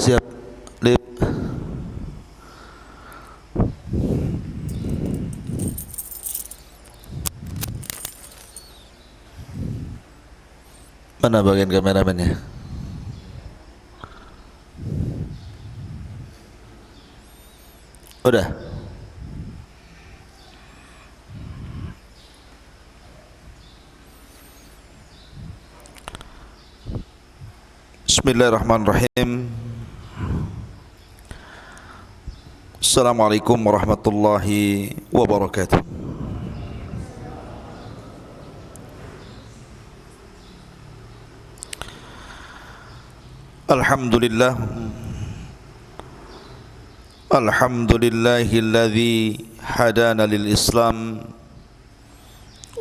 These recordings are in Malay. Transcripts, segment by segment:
Siap, Lip. Mana bagian kameramennya? Udah. Bismillahirrahmanirrahim. Assalamualaikum warahmatullahi wabarakatuh. Alhamdulillah. Alhamdulillahilladzi hadana lil Islam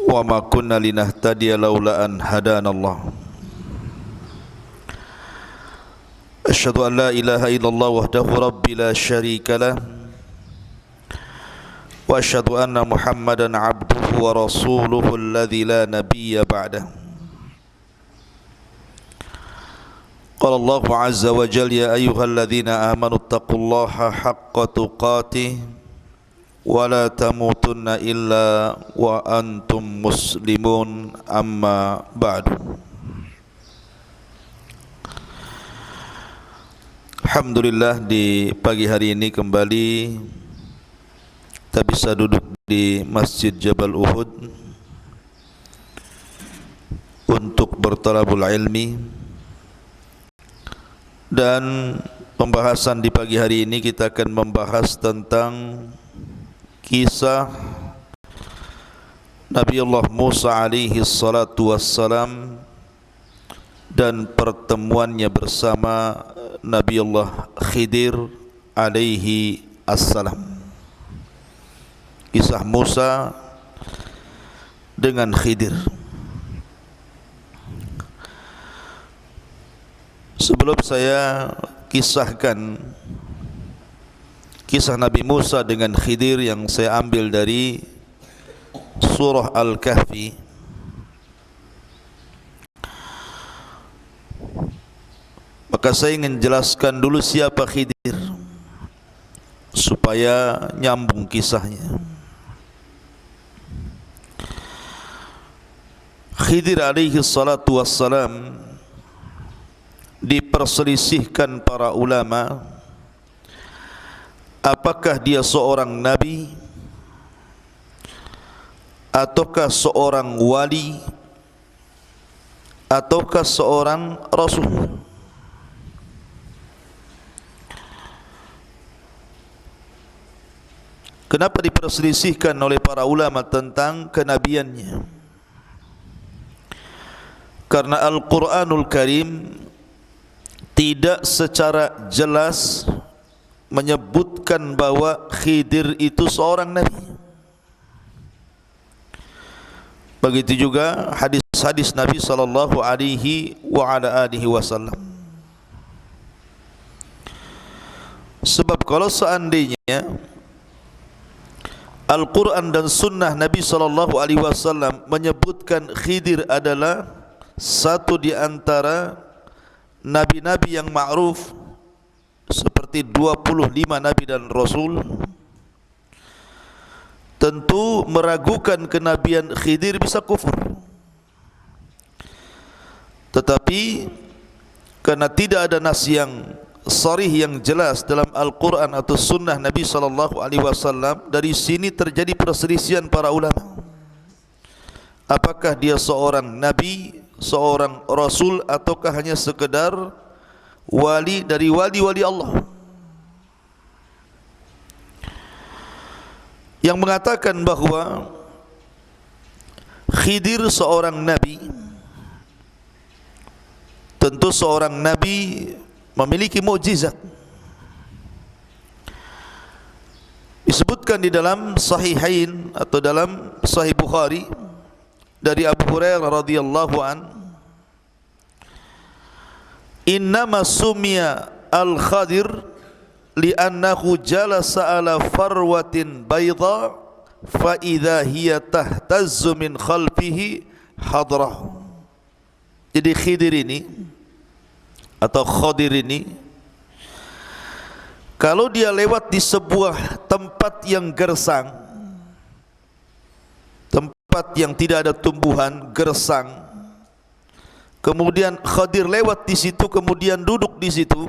wa ma kunna linahtadiya laula an hadanallah. Asyhadu an la ilaha illallah wahdahu rabbi la syarika lah wa asyhadu anna Muhammadan abduhu wa rasuluhu alladzi la nabiyya ba'dah. Qala Allah azza wa jalla ya ayyuhalladzina amanu taqullaha haqqa tuqatih wa la tamutunna illa wa antum muslimun amma ba'du. Alhamdulillah, di pagi hari ini kembali kita bisa duduk di Masjid Jabal Uhud untuk bertalabul ilmi. Dan pembahasan di pagi hari ini kita akan membahas tentang kisah Nabi Allah Musa alaihi salatu wassalam dan pertemuannya bersama Nabi Allah Khidir alaihi assalam. Kisah Musa dengan Khidir. Sebelum saya kisahkan kisah Nabi Musa dengan Khidir yang saya ambil dari surah Al-Kahfi, maka saya ingin jelaskan dulu siapa Khidir supaya nyambung kisahnya. Khidir alaihi salatu wassalam diperselisihkan para ulama apakah dia seorang nabi ataukah seorang wali ataukah seorang rasul. Kenapa diperselisihkan oleh para ulama tentang kenabiannya? Karena Al-Quranul Karim tidak secara jelas menyebutkan bahwa Khidir itu seorang nabi. Begitu juga hadis-hadis Nabi sallallahu alaihi wa ala alihi wasallam. Sebab kalau seandainya Al-Quran dan Sunnah Nabi sallallahu alaihi wasallam menyebutkan Khidir adalah satu di antara nabi-nabi yang ma'ruf seperti 25 nabi dan rasul, tentu meragukan kenabian Khidir bisa kufur. Tetapi karena tidak ada nas yang sharih yang jelas dalam Al-Quran atau Sunnah Nabi sallallahu alaihi wasallam, dari sini terjadi perselisihan para ulama. Apakah dia seorang nabi, seorang rasul, ataukah hanya sekedar wali dari wali-wali Allah? Yang mengatakan bahwa Khidir seorang nabi, tentu seorang nabi memiliki mukjizat. Disebutkan di dalam Sahihain atau dalam Sahih Bukhari dari Abu Hurairah radhiyallahu an, innama summiya al-Khadir li'annahu jalasa ala farwatin bayda fa idza hiya tahtazzu min khalfihi hadrah. Jadi Khidir ini atau Khadir ini Kalau dia lewat di sebuah tempat yang gersang, tempat yang tidak ada tumbuhan, gersang, kemudian Khadir lewat di situ, kemudian duduk di situ,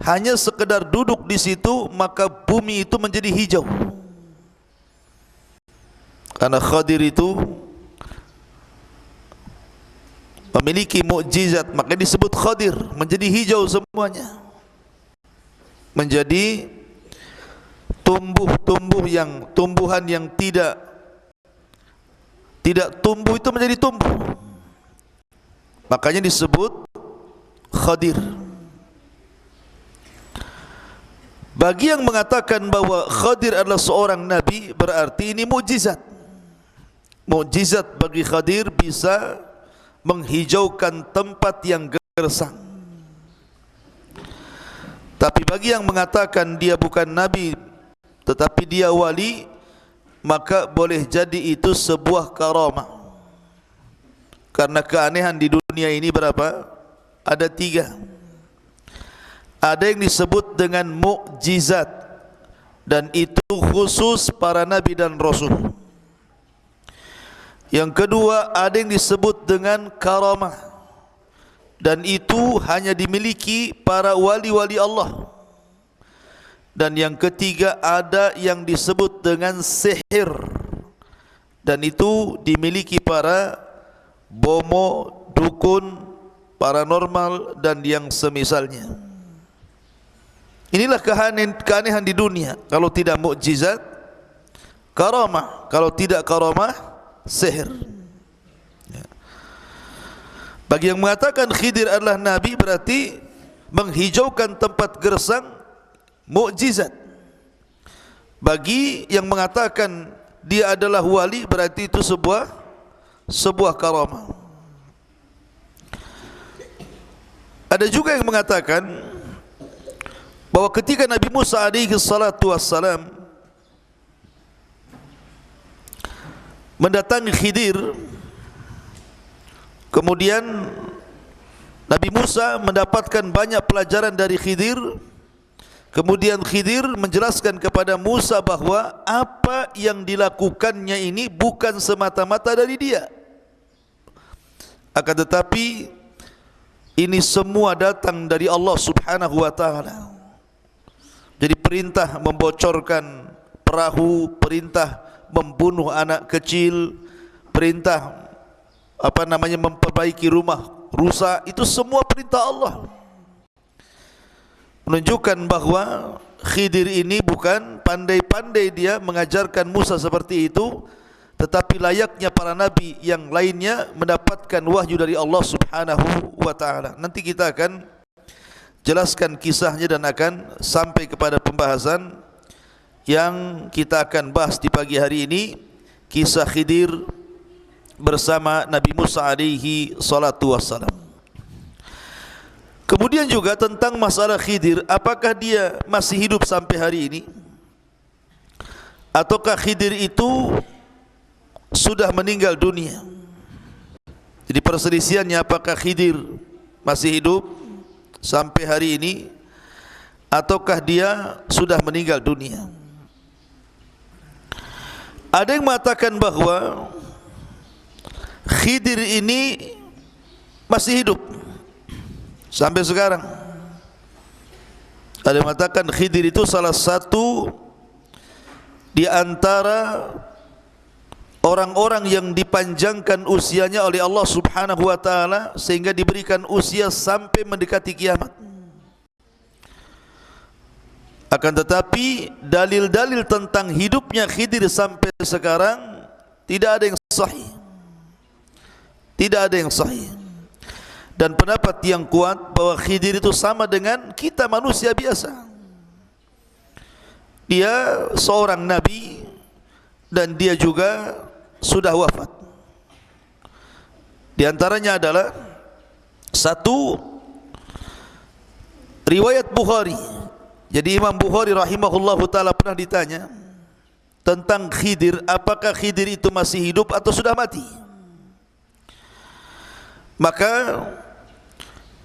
hanya sekedar duduk di situ, maka bumi itu menjadi hijau. Karena Khadir itu memiliki mukjizat, maka disebut Khadir, menjadi hijau semuanya. Menjadi tumbuhan yang tidak tumbuh itu menjadi tumbuh. Makanya disebut Khadir. Bagi yang mengatakan bahwa Khadir adalah seorang nabi, berarti ini mukjizat. Mukjizat bagi Khadir bisa menghijaukan tempat yang gersang. Tapi bagi yang mengatakan dia bukan nabi tetapi dia wali, maka boleh jadi itu sebuah karamah. Karena keanehan di dunia ini berapa? Ada 3. Ada yang disebut dengan mukjizat, dan itu khusus para nabi dan rasul. Yang kedua, ada yang disebut dengan karamah, dan itu hanya dimiliki para wali-wali Allah. Dan yang ketiga, ada yang disebut dengan sihir, dan itu dimiliki para bomo, dukun, paranormal, dan yang semisalnya. Inilah keanehan di dunia. Kalau tidak mukjizat, karamah. Kalau tidak karamah, sihir. Bagi yang mengatakan Khidir adalah nabi, berarti menghijaukan tempat gersang, mukjizat. Bagi yang mengatakan dia adalah wali, berarti itu sebuah karamah. Ada juga yang mengatakan bahwa ketika Nabi Musa alaihi salatu wassalam mendatangi Khidir, kemudian Nabi Musa mendapatkan banyak pelajaran dari Khidir. Kemudian Khidir menjelaskan kepada Musa bahwa apa yang dilakukannya ini bukan semata-mata dari dia, akan tetapi ini semua datang dari Allah subhanahu wa ta'ala. Jadi perintah membocorkan perahu, perintah membunuh anak kecil, perintah memperbaiki rumah rusak, itu semua perintah Allah. Menunjukkan bahwa Khidir ini bukan pandai-pandai dia mengajarkan Musa seperti itu, tetapi layaknya para nabi yang lainnya mendapatkan wahyu dari Allah subhanahu wa ta'ala. Nanti kita akan jelaskan kisahnya dan akan sampai kepada pembahasan yang kita akan bahas di pagi hari ini, kisah Khidir bersama Nabi Musa alaihi salatu wassalam. Kemudian juga tentang masalah Khidir, apakah dia masih hidup sampai hari ini, ataukah Khidir itu sudah meninggal dunia. Jadi perselisihannya, apakah Khidir masih hidup sampai hari ini, ataukah dia sudah meninggal dunia. Ada yang mengatakan bahwa Khidir ini masih hidup sampai sekarang. Ada yang mengatakan Khidir itu salah satu di antara orang-orang yang dipanjangkan usianya oleh Allah subhanahu wa ta'ala, sehingga diberikan usia sampai mendekati kiamat. Akan tetapi dalil-dalil tentang hidupnya Khidir sampai sekarang tidak ada yang sahih. Tidak ada yang sahih. Dan pendapat yang kuat bahwa Khidir itu sama dengan kita manusia biasa. Dia seorang nabi dan dia juga sudah wafat. Di antaranya adalah satu, riwayat Bukhari. Jadi Imam Bukhari rahimahullahu ta'ala pernah ditanya tentang Khidir, apakah Khidir itu masih hidup atau sudah mati. Maka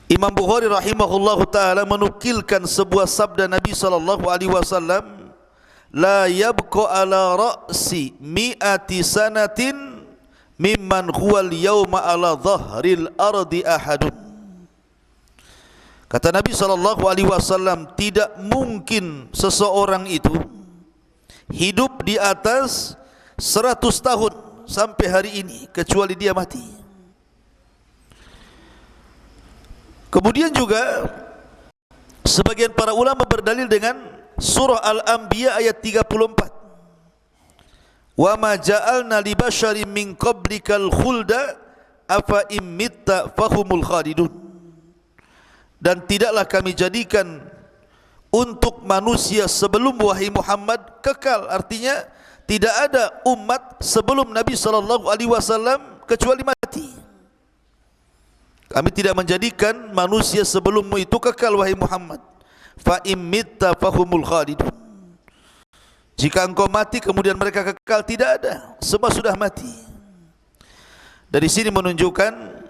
Imam Bukhari rahimahullahu taala menukilkan sebuah sabda Nabi sallallahu alaihi wasallam, la yabqa ala ra'si mi'ati sanatin mimman huwal yawma ala dhahril ardi ahadun. Kata Nabi sallallahu alaihi wasallam, tidak mungkin seseorang itu hidup di atas 100 tahun sampai hari ini kecuali dia mati. Kemudian juga sebagian para ulama berdalil dengan surah Al-Anbiya ayat 34. Wa ma ja'alna li basyarin min qablikal khulda afa imitta fahumul khalidun. Dan tidaklah kami jadikan untuk manusia sebelum wahai Muhammad kekal, artinya tidak ada umat sebelum Nabi sallallahu alaihi wasallam kecuali mati. Kami tidak menjadikan manusia sebelummu itu kekal wahai Muhammad. Fa imitta fahumul khalidun. Jika engkau mati kemudian mereka kekal, tidak ada, semua sudah mati. Dari sini menunjukkan,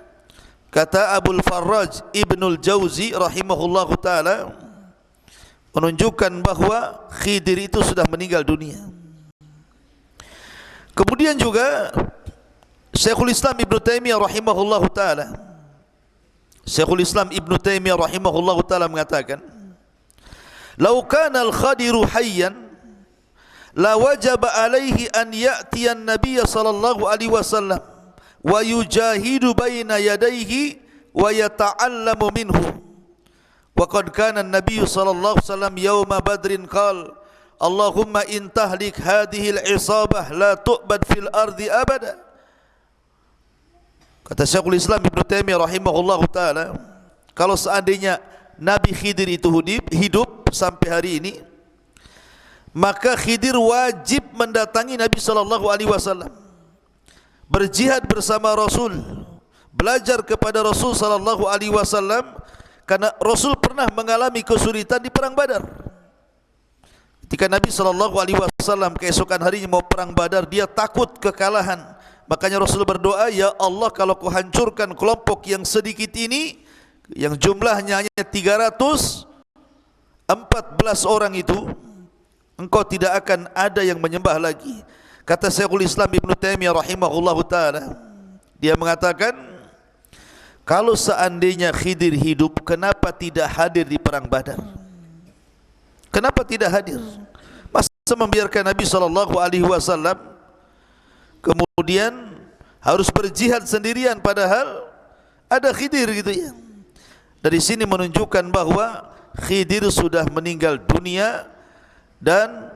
kata Abul Farraj Ibnul Jauzi rahimahullahu taala, menunjukkan bahwa Khidir itu sudah meninggal dunia. Kemudian juga Syekhul Islam Ibnu Taimiyah rahimahullahu taala, Syekhul Islam Ibnu Taimiyah rahimahullahu taala mengatakan, "Lau kana al-Khadiru hayyan la wajaba alaihi an ya'tiya an-nabiy sallallahu alaihi wasallam wa yujahidu baina yadayhi wa yata'allamu minhu. Wa qad kana an-nabiy sallallahu alaihi wasallam yawma badrin qala, Allahumma in tahlik hadhihi al-isabah la tu'bad fil ardi abada." Kata Syekhul Islam Ibnu Taimiyah rahimahullahu taala, kalau seandainya Nabi Khidir itu hidup sampai hari ini, maka Khidir wajib mendatangi Nabi sallallahu alaihi wasallam, berjihad bersama Rasul, belajar kepada Rasul sallallahu alaihi wasallam, karena Rasul pernah mengalami kesulitan di perang Badar. Ketika Nabi sallallahu alaihi wasallam keesokan harinya mau perang Badar, dia takut kekalahan. Makanya Rasul berdoa, ya Allah, kalau kau hancurkan kelompok yang sedikit ini, yang jumlahnya hanya 314 orang itu, engkau tidak akan ada yang menyembah lagi. Kata Syekhul Islam Ibnu Taimiyah rahimahullahu taala, dia mengatakan, kalau seandainya Khidir hidup, kenapa tidak hadir di perang Badar? Kenapa tidak hadir? Masa membiarkan Nabi sallallahu alaihi wasallam kemudian harus berjihad sendirian, padahal ada Khidir gitu ya. Dari sini menunjukkan bahwa Khidir sudah meninggal dunia dan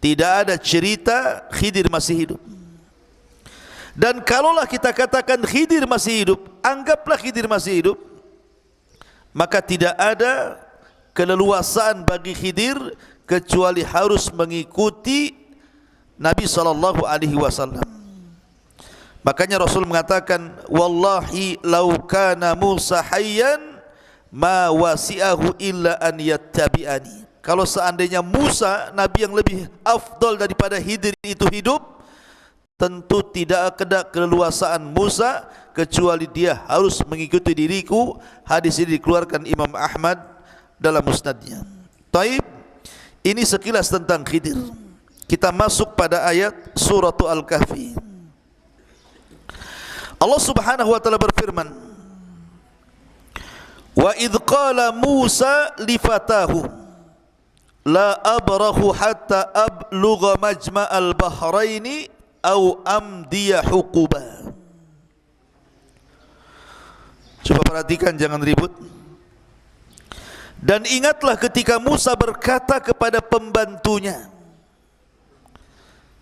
tidak ada cerita Khidir masih hidup. Dan kalaulah kita katakan Khidir masih hidup, anggaplah Khidir masih hidup, maka tidak ada keleluasaan bagi Khidir kecuali harus mengikuti Nabi sallallahu alaihi wasallam. Makanya Rasul mengatakan, wallahi law kana Musa hayyan ma wasi'ahu illa an yattabi'ani. Kalau seandainya Musa, nabi yang lebih afdal daripada Khidir itu hidup, tentu tidak ada keleluasaan Musa kecuali dia harus mengikuti diriku. Hadis ini dikeluarkan Imam Ahmad dalam musnadnya. Taib, ini sekilas tentang Khidir. Kita masuk pada ayat surah Al-Kahfi. Allah Subhanahu wa taala berfirman, wa idh qala Musa li fatahu la abrahu hatta ablugha majma'al bahraini aw amdiya huquba. Coba perhatikan, jangan ribut. Dan ingatlah ketika Musa berkata kepada pembantunya.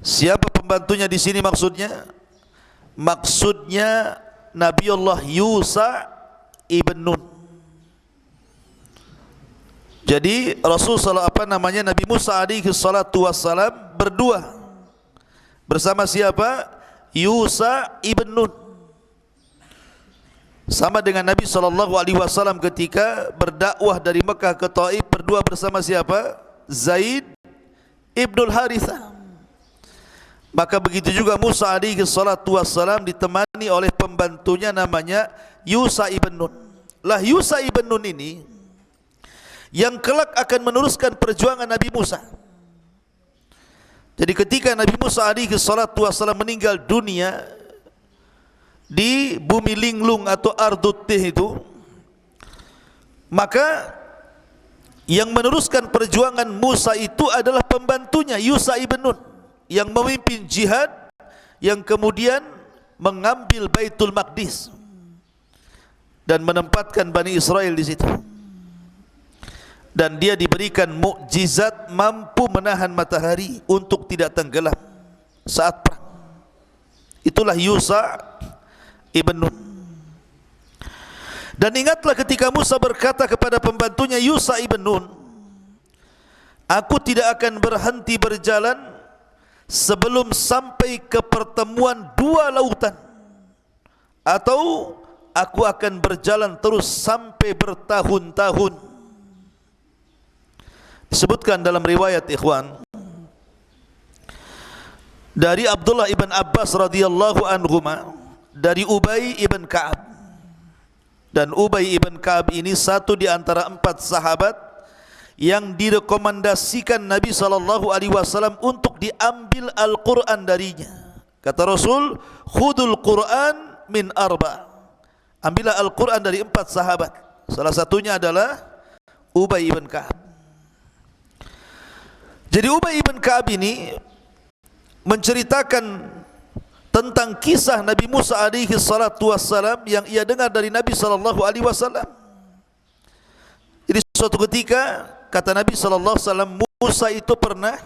Siapa pembantunya di sini maksudnya? Maksudnya Nabiullah Yusha ibn Nun. Jadi Rasul Nabi Musa alaihi salatu wassalam berdua bersama siapa? Yusha ibn Nun. Sama dengan Nabi SAW ketika berdakwah dari Mekah ke Taif, berdua bersama siapa? Zaid ibnul Harithah. Maka begitu juga Musa alaihi salatu wassalam ditemani oleh pembantunya namanya Yusha ibn Nun. lah Yusha ibn Nun ini yang kelak akan meneruskan perjuangan Nabi Musa. Jadi ketika Nabi Musa alaihi salatu wassalam meninggal dunia di bumi linglung atau Ardut Tih itu, maka yang meneruskan perjuangan Musa itu adalah pembantunya Yusha ibn Nun yang memimpin jihad, yang kemudian mengambil Baitul Maqdis dan menempatkan Bani Israel di situ. Dan dia diberikan mukjizat mampu menahan matahari untuk tidak tenggelam saat perang. Itulah Yusha ibn Nun. Dan ingatlah ketika Musa berkata kepada pembantunya Yusha ibn Nun, aku tidak akan berhenti berjalan sebelum sampai ke pertemuan dua lautan, atau aku akan berjalan terus sampai bertahun-tahun. Disebutkan dalam riwayat ikhwan dari Abdullah ibn Abbas radhiyallahu anhuma, dari Ubay ibn Ka'ab. Dan Ubay ibn Ka'ab ini satu di antara 4 sahabat yang direkomendasikan Nabi SAW untuk diambil Al-Quran darinya. Kata Rasul, khudul Quran min 4. Ambillah Al-Quran dari 4 sahabat. Salah satunya adalah Ubay ibn Ka'ab. Jadi Ubay ibn Ka'ab ini menceritakan tentang kisah Nabi Musa alaihi salatu wassalam yang ia dengar dari Nabi sallallahu alaihi wasallam. Jadi suatu ketika kata Nabi sallallahu alaihi wasallam, Musa itu pernah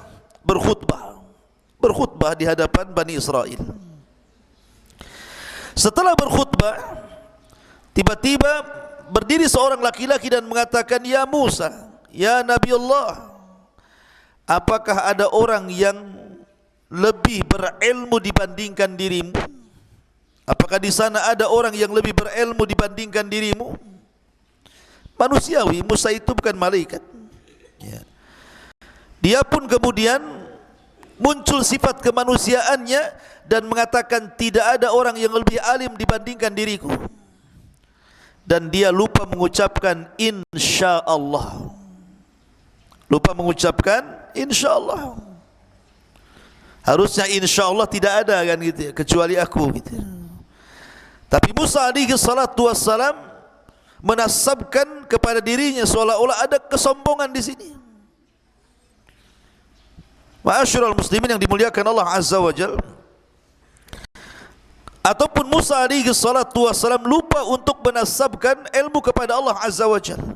berkhutbah di hadapan Bani Israel. Setelah berkhutbah, tiba-tiba berdiri seorang laki-laki dan mengatakan, ya Musa, ya Nabi Allah, apakah ada orang yang lebih berilmu dibandingkan dirimu? Apakah di sana ada orang yang lebih berilmu dibandingkan dirimu? Manusiawi, Musa itu bukan malaikat. Ya. Dia pun kemudian muncul sifat kemanusiaannya dan mengatakan tidak ada orang yang lebih alim dibandingkan diriku. Dan dia lupa mengucapkan insya Allah. Lupa mengucapkan insya Allah. Harusnya insya Allah tidak ada kan gitu ya, kecuali aku gitu. Tapi Musa alaihi salatu wassalam menasabkan kepada dirinya seolah-olah ada kesombongan di sini. Ma'asyiral muslimin yang dimuliakan Allah Azza wa Jalla. Ataupun Musa alaihi salatu wassalam lupa untuk menasabkan ilmu kepada Allah Azza wa Jalla.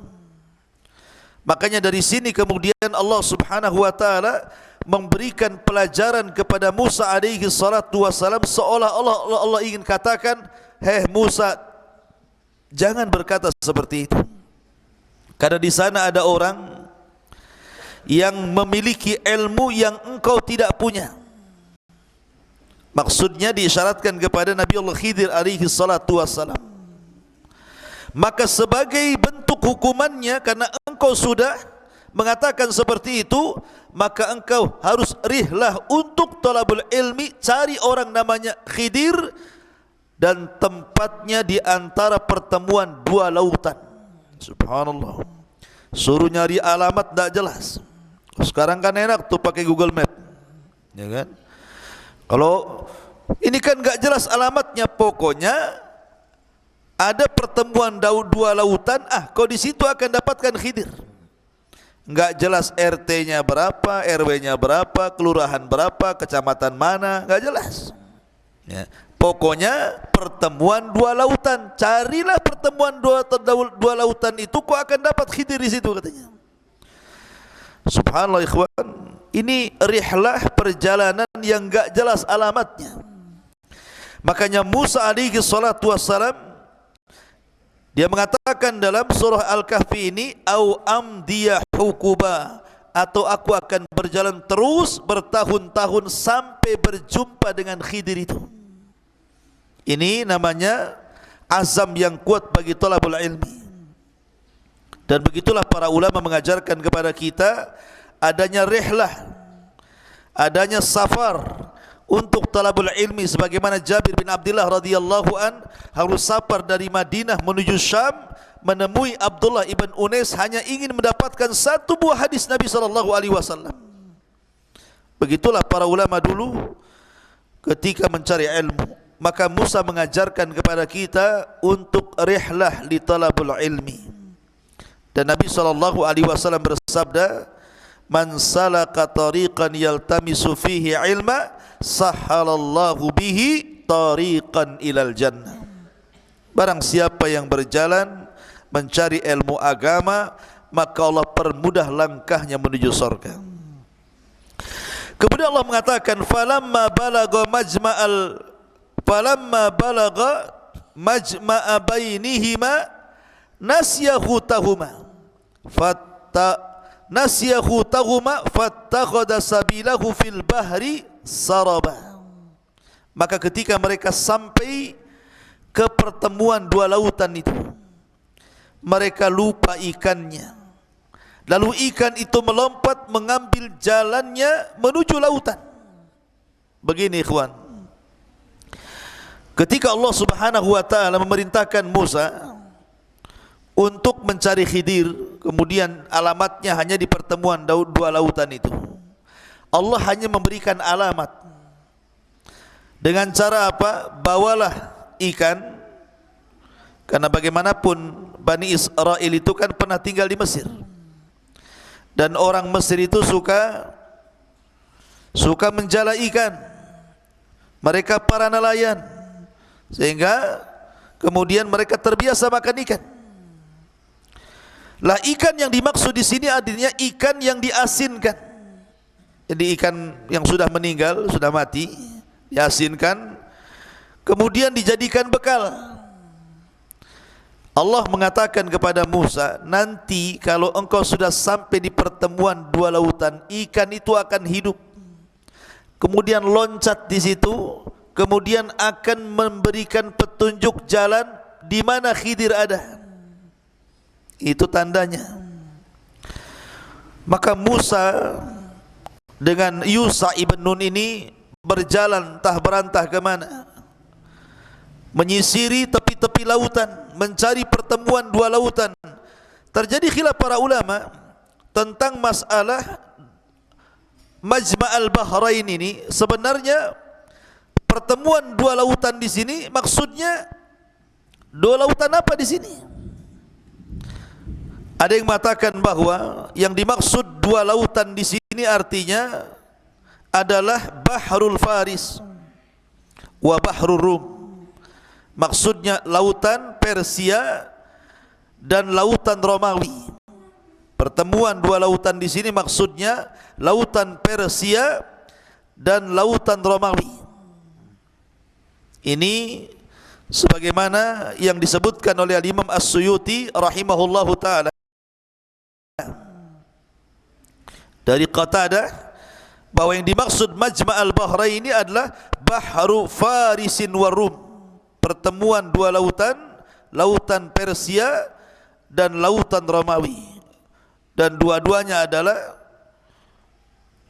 Makanya dari sini kemudian Allah Subhanahu wa taala memberikan pelajaran kepada Musa alaihi salatu wassalam, seolah-olah Allah ingin katakan, hei Musa, jangan berkata seperti itu. Karena di sana ada orang yang memiliki ilmu yang engkau tidak punya. Maksudnya diisyaratkan kepada Nabi Allah Khidir alaihi salatu wassalam. Maka sebagai bentuk hukumannya, karena engkau sudah mengatakan seperti itu, maka engkau harus rihlah untuk talabul ilmi, cari orang namanya Khidir, dan tempatnya di antara pertemuan dua lautan. Subhanallah. Suruh nyari alamat tidak jelas. Sekarang kan enak tuh pakai Google Map, ya kan? Kalau ini kan nggak jelas alamatnya, pokoknya ada pertemuan dua lautan, kau di situ akan dapatkan Khidir. Enggak jelas RT-nya berapa, RW-nya berapa, kelurahan berapa, kecamatan mana, enggak jelas. Ya. Pokoknya pertemuan dua lautan, carilah pertemuan dua lautan itu, kau akan dapat Khidir di situ katanya. Subhanallah ikhwan, ini rihlah perjalanan yang enggak jelas alamatnya. Makanya Musa alaihi salatu wassalam, dia mengatakan dalam surah Al-Kahfi ini, au amdiya hukuba, atau aku akan berjalan terus bertahun-tahun sampai berjumpa dengan Khidir itu. Ini namanya azam yang kuat bagi talabul ilmi. Dan begitulah para ulama mengajarkan kepada kita adanya rihlah, adanya safar untuk talabul ilmi, sebagaimana Jabir bin Abdullah radhiyallahu an harus safar dari Madinah menuju Syam, menemui Abdullah ibn Unais hanya ingin mendapatkan satu buah hadis Nabi SAW. Begitulah para ulama dulu ketika mencari ilmu. Maka Musa mengajarkan kepada kita untuk rihlah li talabul ilmi. Dan Nabi SAW bersabda, man salaka tariqan yaltamisu fihi ilma sahhalallahu bihi tariqan ilal jannah. Barang siapa yang berjalan mencari ilmu agama, maka Allah permudah langkahnya menuju surga. Kemudian Allah mengatakan, falamma balagha majma'a bainihima nasiya hutahuma fattakhadha sabilahu fil bahri saraba. Maka ketika mereka sampai ke pertemuan dua lautan itu, mereka lupa ikannya. Lalu ikan itu melompat mengambil jalannya menuju lautan. Begini ikhwan, ketika Allah Subhanahu wa taala memerintahkan Musa untuk mencari Khidir, kemudian alamatnya hanya di pertemuan dua lautan itu. Allah hanya memberikan alamat. Dengan cara apa? Bawalah ikan. Karena bagaimanapun Bani Israel itu kan pernah tinggal di Mesir. Dan orang Mesir itu suka menjala ikan. Mereka para nelayan, sehingga kemudian mereka terbiasa makan ikan. Lah ikan yang dimaksud di sini artinya ikan yang diasinkan. Jadi ikan yang sudah meninggal, sudah mati, diasinkan, kemudian dijadikan bekal. Allah mengatakan kepada Musa, nanti kalau engkau sudah sampai di pertemuan dua lautan, ikan itu akan hidup, kemudian loncat di situ, kemudian akan memberikan petunjuk jalan di mana Khidir ada. Itu tandanya. Maka Musa dengan Yusha ibn Nun ini berjalan entah berantah ke mana, menyisiri tepi-tepi lautan, mencari pertemuan dua lautan. Terjadi khilaf para ulama tentang masalah Majma'al Bahrain ini. Sebenarnya pertemuan dua lautan di sini maksudnya dua lautan apa di sini? Ada yang mengatakan bahwa yang dimaksud dua lautan di sini artinya adalah Bahrul Faris wa Bahrul Rum. Maksudnya lautan Persia dan lautan Romawi. Pertemuan dua lautan di sini maksudnya lautan Persia dan lautan Romawi. Ini sebagaimana yang disebutkan oleh Imam As-Suyuti rahimahullahu taala dari Qatadah, bahwa yang dimaksud Majma'al Bahrain ini adalah Bahru Farisin wa Rum. Pertemuan dua lautan, lautan Persia dan lautan Romawi, dan dua-duanya adalah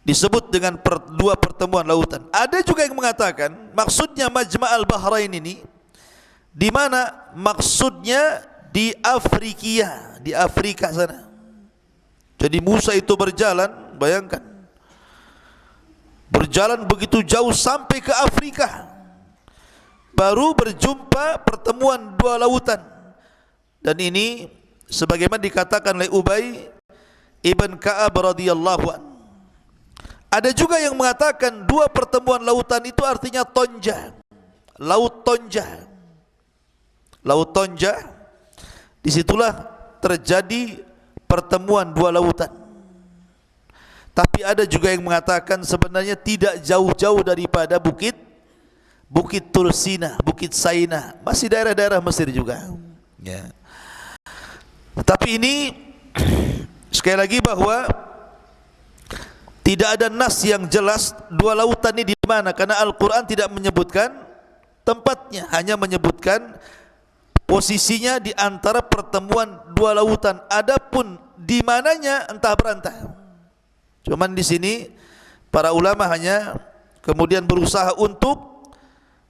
disebut dengan dua pertemuan lautan. Ada juga yang mengatakan maksudnya Majma'al Bahrain ini di mana maksudnya di Afrika, di Afrika sana. Jadi Musa itu berjalan, bayangkan, berjalan begitu jauh sampai ke Afrika, baru berjumpa pertemuan dua lautan. Dan ini sebagaimana dikatakan oleh Ubay ibn Ka'ab radhiyallahu anhu. Ada juga yang mengatakan dua pertemuan lautan itu artinya Tonja, Laut Tonja. Laut Tonja, disitulah terjadi pertemuan dua lautan. Tapi ada juga yang mengatakan sebenarnya tidak jauh-jauh daripada Bukit Tursina, Bukit Saina, masih daerah-daerah Mesir juga. Ya. Tapi ini sekali lagi bahwa tidak ada nas yang jelas dua lautan ini di mana, karena Al-Quran tidak menyebutkan tempatnya, hanya menyebutkan posisinya di antara pertemuan dua lautan. Adapun di mananya entah berantah. Cuman di sini para ulama hanya kemudian berusaha untuk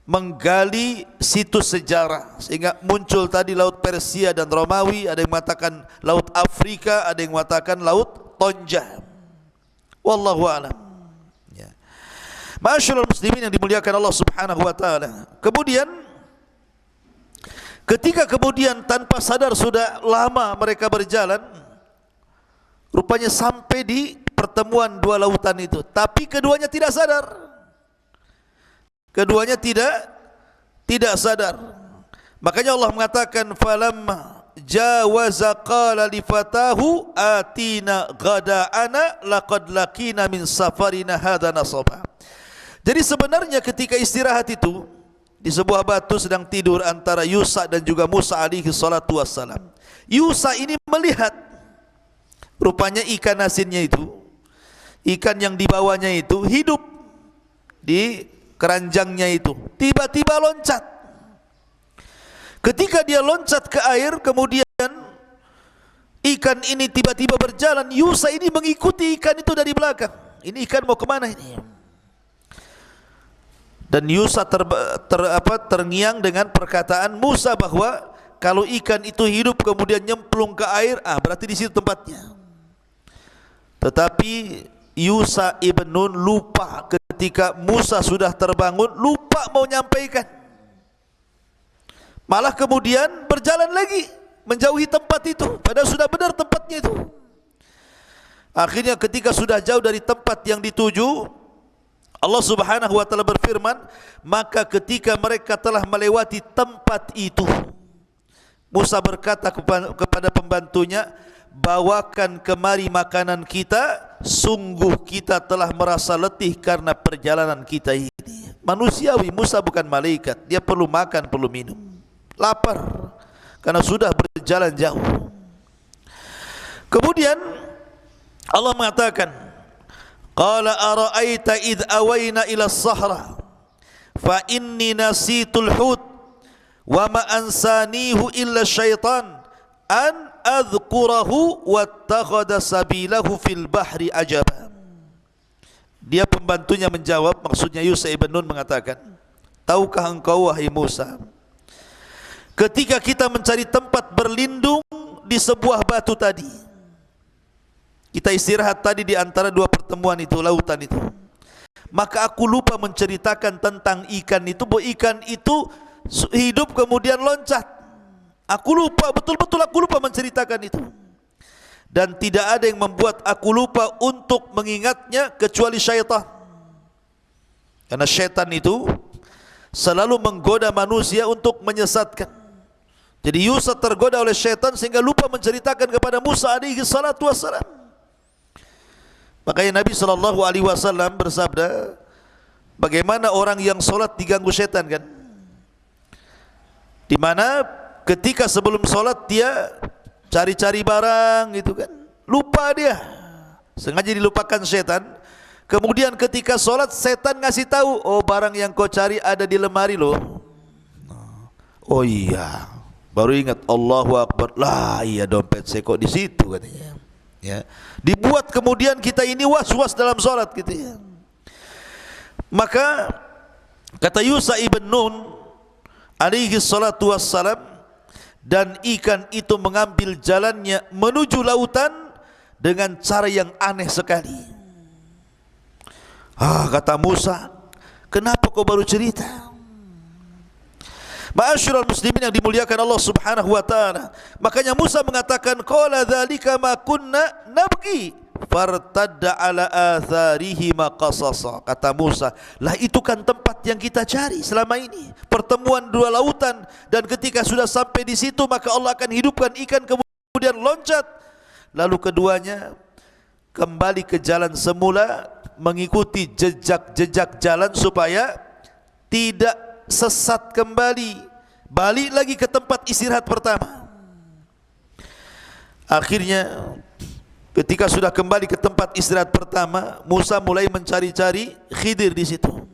menggali situs sejarah sehingga muncul tadi laut Persia dan Romawi, ada yang mengatakan laut Afrika, ada yang mengatakan laut Tonja. Wallahu a'lam. Ya. Ma'asyiral muslimin yang dimuliakan Allah Subhanahu wa taala. Kemudian ketika tanpa sadar sudah lama mereka berjalan, rupanya sampai di pertemuan dua lautan itu, tapi keduanya tidak sadar. Keduanya tidak sadar. Makanya Allah mengatakan falamma jawaza qala li fatahu atina ghada'ana laqad laqina min safarina hadha nasaba. Jadi sebenarnya ketika istirahat itu di sebuah batu sedang tidur antara Yusa dan juga Musa alaihi salatu wassalam. Yusa ini melihat rupanya ikan asinnya itu, ikan yang dibawanya itu hidup di keranjangnya itu, tiba-tiba loncat. Ketika dia loncat ke air, kemudian ikan ini tiba-tiba berjalan. Yusa ini mengikuti ikan itu dari belakang. Ini ikan mau kemana ini? Dan Yusa terngiang dengan perkataan Musa bahwa kalau ikan itu hidup kemudian nyemplung ke air, berarti di situ tempatnya. Tetapi Yusa ibn Nun lupa ketika Musa sudah terbangun, lupa mau nyampaikan. Malah kemudian berjalan lagi menjauhi tempat itu, padahal sudah benar tempatnya itu. Akhirnya ketika sudah jauh dari tempat yang dituju, Allah Subhanahu wa taala berfirman, maka ketika mereka telah melewati tempat itu, Musa berkata kepada pembantunya, bawakan kemari makanan kita, sungguh kita telah merasa letih karena perjalanan kita ini. Manusiawi, Musa bukan malaikat, dia perlu makan, perlu minum, lapar karena sudah berjalan jauh. Kemudian Allah mengatakan, qala ara'aita idh awayna ila as-sahra fa inni nasitul hut wa ma ansanihu illa syaitan an adhkurahu wattakhadha sabilahu fil bahri ajaba. Dia pembantunya menjawab, maksudnya Yusa ibn Nun mengatakan, tahukah engkau wahai Musa, ketika kita mencari tempat berlindung di sebuah batu tadi, kita istirahat tadi di antara dua pertemuan itu, lautan itu, maka aku lupa menceritakan tentang ikan itu, bahwa ikan itu hidup kemudian loncat. Aku lupa, betul-betul aku lupa menceritakan itu. Dan tidak ada yang membuat aku lupa untuk mengingatnya kecuali syaitan. Karena syaitan itu selalu menggoda manusia untuk menyesatkan. Jadi Yusa tergoda oleh syaitan sehingga lupa menceritakan kepada Musa alaihi salatu wassalam. Makanya Nabi SAW bersabda, bagaimana orang yang solat diganggu syaitan kan? Di mana ketika sebelum solat dia cari-cari barang gitu kan, lupa dia, sengaja dilupakan setan. Kemudian ketika solat setan ngasih tahu, oh barang yang kau cari ada di lemari loh. Oh iya, baru ingat, Allahu Akbar, lah iya dompet saya kok di situ katanya. Ya, dibuat kemudian kita ini was-was dalam solat gitu ya. Maka kata Yusa ibn Nun alaihi salatu wassalam, dan ikan itu mengambil jalannya menuju lautan dengan cara yang aneh sekali. Kata Musa, kenapa kau baru cerita? Ma'asyiral muslimin yang dimuliakan Allah Subhanahu wa taala. Makanya Musa mengatakan, qala dzalika ma kunna nabghi fartadda ala atharihi maqasasa. Kata Musa, lah itu kan tempat yang kita cari selama ini, pertemuan dua lautan, dan ketika sudah sampai di situ maka Allah akan hidupkan ikan kemudian loncat, lalu keduanya kembali ke jalan semula, mengikuti jejak-jejak jalan supaya tidak sesat kembali, balik lagi ke tempat istirahat pertama. Akhirnya ketika sudah kembali ke tempat istirahat pertama, Musa mulai mencari-cari Khidir di situ.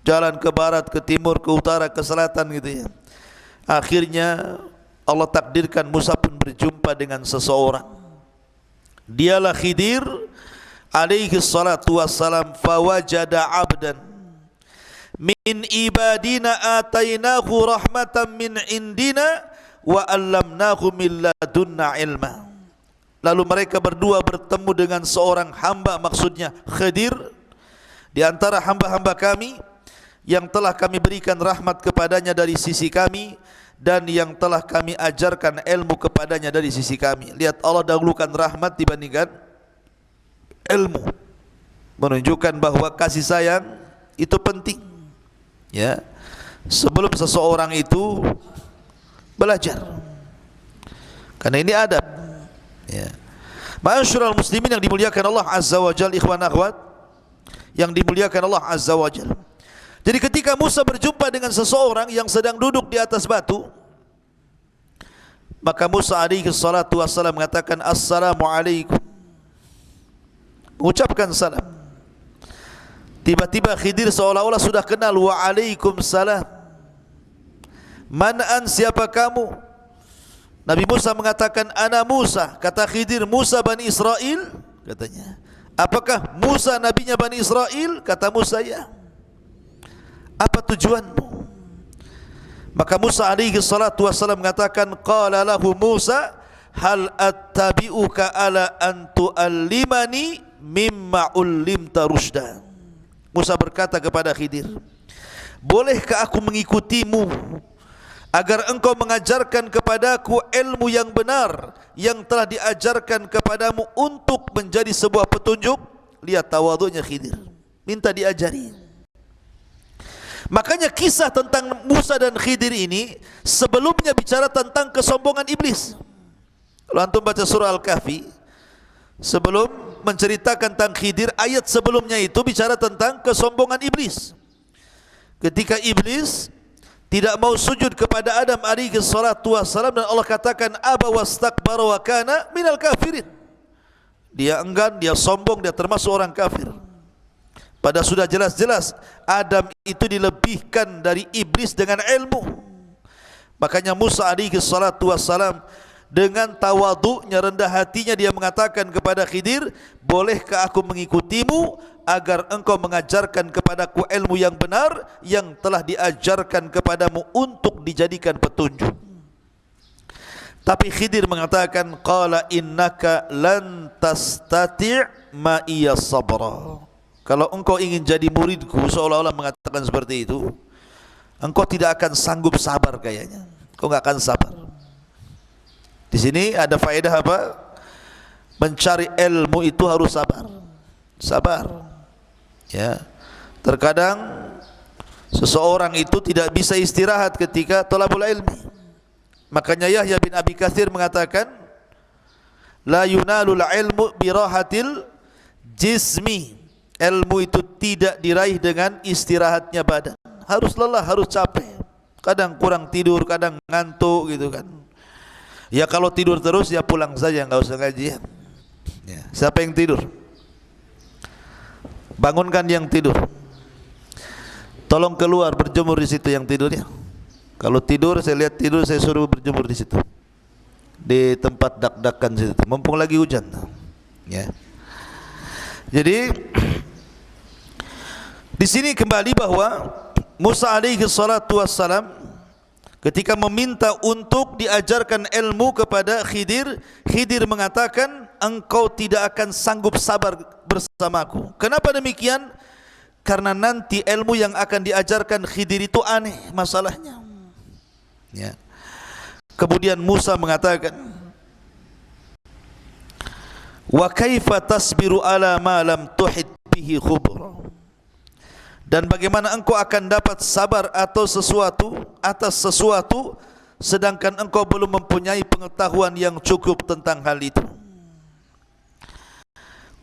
Jalan ke barat, ke timur, ke utara, ke selatan gitu ya. Akhirnya Allah takdirkan Musa pun berjumpa dengan seseorang. Dialah Khidir alaihi salatu wassalam. Fawajada abdan, min ibadina atainahu rahmatan min indina wa 'allamnahu min ladunna ilma. Lalu mereka berdua bertemu dengan seorang hamba, maksudnya Khidir, di antara hamba-hamba kami yang telah kami berikan rahmat kepadanya dari sisi kami dan yang telah kami ajarkan ilmu kepadanya dari sisi kami. Lihat, Allah dahulukan rahmat dibandingkan ilmu, menunjukkan bahwa kasih sayang itu penting, ya, sebelum seseorang itu belajar, karena ini adab, ya. Ma'asyiral muslimin yang dimuliakan Allah Azza wa Jalla, ikhwan akhwat yang dimuliakan Allah Azza wa Jalla. Jadi ketika Musa berjumpa dengan seseorang yang sedang duduk di atas batu, maka Musa alaihi salatu wassalam mengatakan assalamualaikum, mengucapkan salam. Tiba-tiba Khidir seolah-olah sudah kenal, waalaikumsalam. Man-an, siapa kamu? Nabi Musa mengatakan ana Musa. Kata Khidir, Musa Bani Israel, katanya. Apakah Musa nabinya Bani Israel? Kata Musa, ya. Apa tujuanmu? Maka Musa alaihi salatu wassalam mengatakan, qala lahu Musa, hal attabi'uka ala an tu'allimani mimma ullimta rusyda. Musa berkata kepada Khidir, bolehkah aku mengikutimu agar engkau mengajarkan kepadaku ilmu yang benar yang telah diajarkan kepadamu untuk menjadi sebuah petunjuk? Lihat tawadhunya Khidir, minta diajari. Makanya kisah tentang Musa dan Khidir ini sebelumnya bicara tentang kesombongan iblis. Kalau antum baca surah Al-Kahfi, sebelum menceritakan tentang Khidir, ayat sebelumnya itu bicara tentang kesombongan iblis. Ketika iblis tidak mau sujud kepada Adam alaihi salatu wassalam, dan Allah katakan aba wastakbara wa kana minal kafirin. Dia enggan, dia sombong, dia termasuk orang kafir. Pada sudah jelas-jelas Adam itu dilebihkan dari iblis dengan ilmu. Makanya Musa alaihi salatu wassalam dengan tawadhu'nya, rendah hatinya, dia mengatakan kepada Khidir, bolehkah aku mengikutimu agar engkau mengajarkan kepadaku ilmu yang benar yang telah diajarkan kepadamu untuk dijadikan petunjuk. Tapi Khidir mengatakan, qala innaka lan tastati' ma iya sabra. Kalau engkau ingin jadi muridku, seolah-olah mengatakan seperti itu, engkau tidak akan sanggup sabar kayaknya. Engkau enggak akan sabar. Di sini ada faedah apa? Mencari ilmu itu harus sabar. Sabar. Ya. Terkadang seseorang itu tidak bisa istirahat ketika thalabul ilmi. Makanya Yahya bin Abi Katsir mengatakan, la yunalul ilmu birahatil jismi. Ilmu itu tidak diraih dengan istirahatnya badan. Harus lelah, harus capek. Kadang kurang tidur, kadang ngantuk gitu kan. Ya kalau tidur terus ya pulang saja, enggak usah ngaji ya. Ya. Siapa yang tidur? Bangunkan yang tidur. Tolong keluar berjemur di situ yang tidur ya. Kalau tidur, saya lihat tidur, saya suruh berjemur di situ. Di tempat dak-dakan situ. Mumpung lagi hujan. Ya. Jadi di sini kembali bahwa Musa alaihi salatu wassalam ketika meminta untuk diajarkan ilmu kepada Khidir, Khidir mengatakan, engkau tidak akan sanggup sabar bersamaku. Kenapa demikian? Karena nanti ilmu yang akan diajarkan Khidir itu aneh masalahnya. Ya. Kemudian Musa mengatakan, wa kaifa tasbiru ala ma lam tuhit bihi khubra. Dan bagaimana engkau akan dapat sabar atau sesuatu atas sesuatu sedangkan engkau belum mempunyai pengetahuan yang cukup tentang hal itu.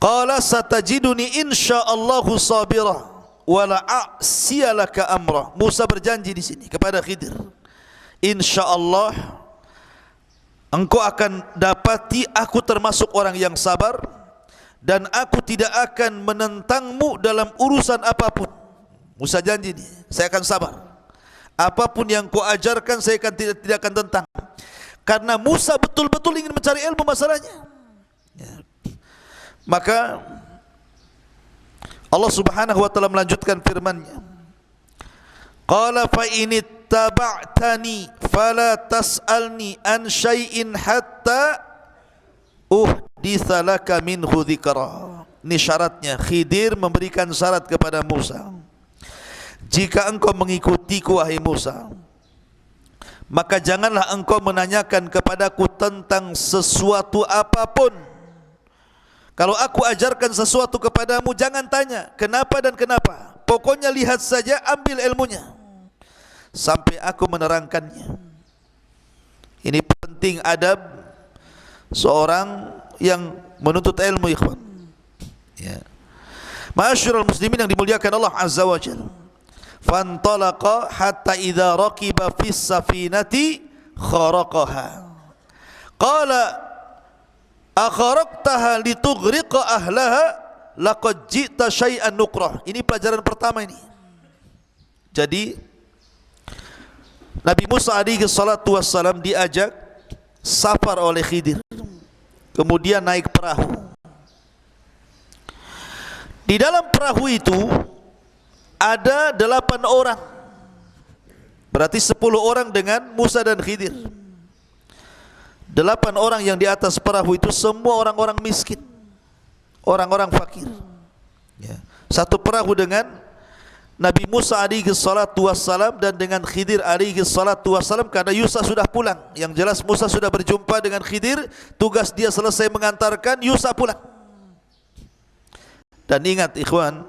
Qala satajiduni insyaallahu sabira wa la a'siyalaka amra. Musa berjanji di sini kepada Khidir, insyaallah engkau akan dapati aku termasuk orang yang sabar dan aku tidak akan menentangmu dalam urusan apapun. Musa janji nih, saya akan sabar. Apapun yang kau ajarkan saya akan tidak akan tentang. Karena Musa betul-betul ingin mencari ilmu masalahnya. Ya. Maka Allah Subhanahu wa taala melanjutkan firman-Nya, Qala fa in ittaba'tani fala tas'alni an syai'in hatta uhditsa laka minhu dzikra. Ini syaratnya. Khidir memberikan syarat kepada Musa. Jika engkau mengikutiku wahai Musa, maka janganlah engkau menanyakan kepadaku tentang sesuatu apapun. Kalau aku ajarkan sesuatu kepadamu, jangan tanya kenapa dan kenapa. Pokoknya lihat saja, ambil ilmunya sampai aku menerangkannya. Ini penting adab seorang yang menuntut ilmu, ikhwan. Ya. Ma'asyiral muslimin yang dimuliakan Allah Azza wa Jalla. Fantalaqa hatta idza raqiba fis safinati kharaqaha. Qala akharaqtaha litughriqa ahlaha laqad ji'ta syai'an nukrah. Ini pelajaran pertama ini. Jadi Nabi Musa alaihi salatu wassalam diajak safar oleh Khidir, kemudian naik perahu. Di dalam perahu itu ada 8 orang, berarti 10 orang dengan Musa dan Khidir. 8 orang yang di atas perahu itu semua orang-orang miskin, orang-orang fakir. Ya. Satu perahu dengan Nabi Musa alaihi salatu wassalam dan dengan Khidir alaihi salatu wassalam, karena Yusa sudah pulang. Yang jelas Musa sudah berjumpa dengan Khidir, tugas dia selesai mengantarkan, Yusa pulang. Dan ingat ikhwan,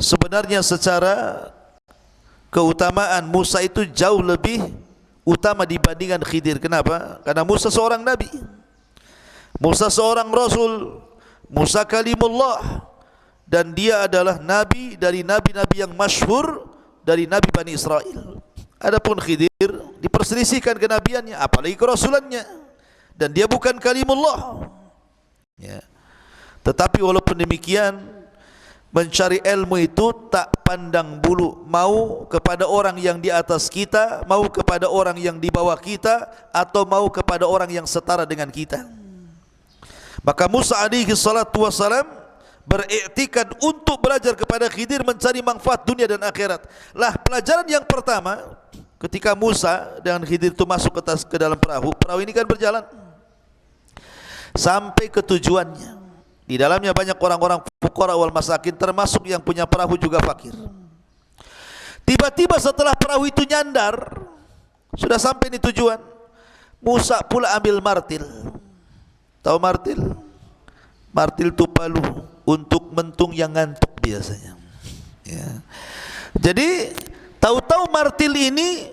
sebenarnya secara keutamaan Musa itu jauh lebih utama dibandingkan Khidir. Kenapa? Karena Musa seorang nabi, Musa seorang rasul, Musa kalimullah, dan dia adalah nabi dari nabi-nabi yang masyhur dari nabi Bani Israel. Adapun Khidir diperselisihkan kenabiannya, apalagi kerasulannya, dan dia bukan kalimullah. Ya. Tetapi walaupun demikian, mencari ilmu itu tak pandang bulu, mau kepada orang yang di atas kita, mau kepada orang yang di bawah kita, atau mau kepada orang yang setara dengan kita. Maka Musa alaihi salatu wassalam beriktikad untuk belajar kepada Khidir, mencari manfaat dunia dan akhirat. Lah, pelajaran yang pertama ketika Musa dengan Khidir itu masuk ke dalam perahu, perahu ini kan berjalan sampai ke tujuannya. Di dalamnya banyak orang-orang fuqara wal masakin, termasuk yang punya perahu juga fakir. Tiba-tiba setelah perahu itu nyandar, sudah sampai di tujuan, Musa pula ambil martil. Tahu martil? Martil itu palu untuk mentung yang ngantuk biasanya. Ya. Jadi tahu-tahu martil ini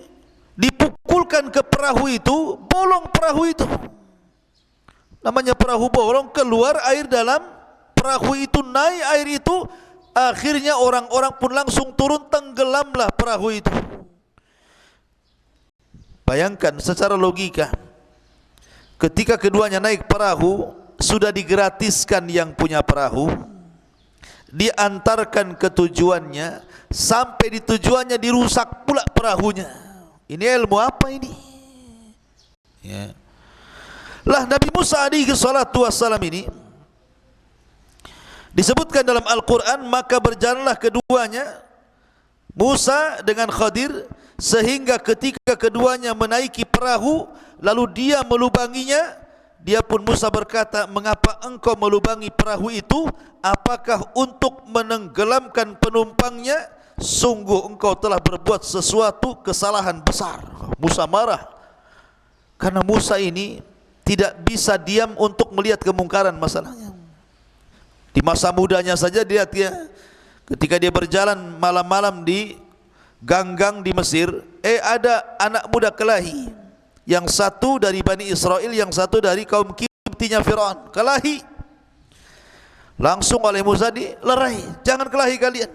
dipukulkan ke perahu itu, bolong perahu itu. Namanya perahu bolong, keluar air dalam perahu itu, naik air itu, akhirnya orang-orang pun langsung turun, tenggelamlah perahu itu. Bayangkan secara logika, ketika keduanya naik perahu, sudah digratiskan yang punya perahu, diantarkan ke tujuannya, sampai di tujuannya dirusak pula perahunya. Ini ilmu apa ini? Ya. Lah, Nabi Musa alaihi salatu wassalam ini disebutkan dalam Al-Quran, maka berjalanlah keduanya, Musa dengan Khadir, sehingga ketika keduanya menaiki perahu, lalu dia melubanginya. Dia pun Musa berkata, mengapa engkau melubangi perahu itu? Apakah untuk menenggelamkan penumpangnya? Sungguh engkau telah berbuat sesuatu kesalahan besar. Musa marah, karena Musa ini tidak bisa diam untuk melihat kemungkaran masalahnya. Di masa mudanya saja dia ketika dia berjalan malam-malam di gang-gang di Mesir, ada anak muda kelahi, yang satu dari Bani Israel, yang satu dari kaum Kiptinya Fir'aun, kelahi. Langsung oleh Musa dilerai, jangan kelahi kalian.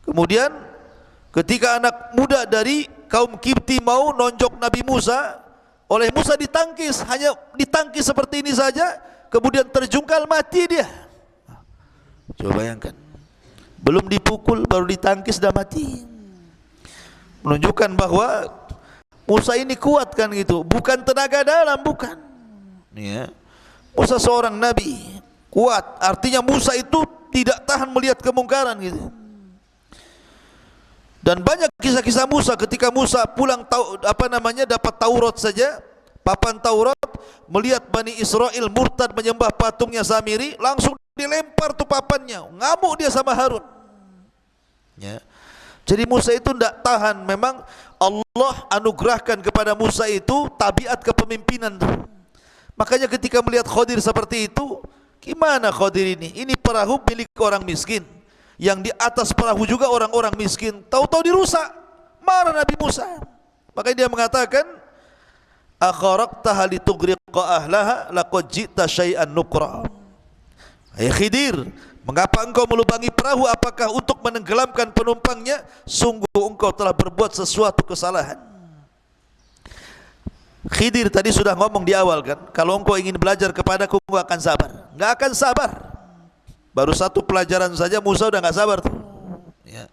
Kemudian ketika anak muda dari kaum Kipti mau nonjok Nabi Musa, oleh Musa ditangkis, hanya ditangkis seperti ini saja, kemudian terjungkal, mati dia. Coba bayangkan, belum dipukul baru ditangkis dah mati. Menunjukkan bahwa Musa ini kuat kan gitu, bukan tenaga dalam, bukan. Ya. Musa seorang nabi, kuat. Artinya Musa itu tidak tahan melihat kemungkaran gitu. Dan banyak kisah-kisah Musa ketika Musa pulang dapat Taurat saja, papan Taurat, melihat Bani Israel murtad menyembah patungnya Samiri, langsung dilempar tuh papannya, ngamuk dia sama Harun. Ya. Jadi Musa itu tidak tahan. Memang Allah anugerahkan kepada Musa itu tabiat kepemimpinan tuh. Makanya ketika melihat Khadir seperti itu, gimana Khadir ini? Ini perahu milik orang miskin, yang di atas perahu juga orang-orang miskin. Tahu-tahu dirusak. Marah Nabi Musa. Makanya dia mengatakan, akharaqtaha litughriqa ahlaha laqad ji'ta syai'an nukra. Hai Khidir, mengapa engkau melubangi perahu? Apakah untuk menenggelamkan penumpangnya? Sungguh engkau telah berbuat sesuatu kesalahan. Khidir tadi sudah ngomong di awal kan, kalau engkau ingin belajar kepadaku, engkau akan sabar. Enggak akan sabar. Baru satu pelajaran saja Musa udah enggak sabar tuh. Ya.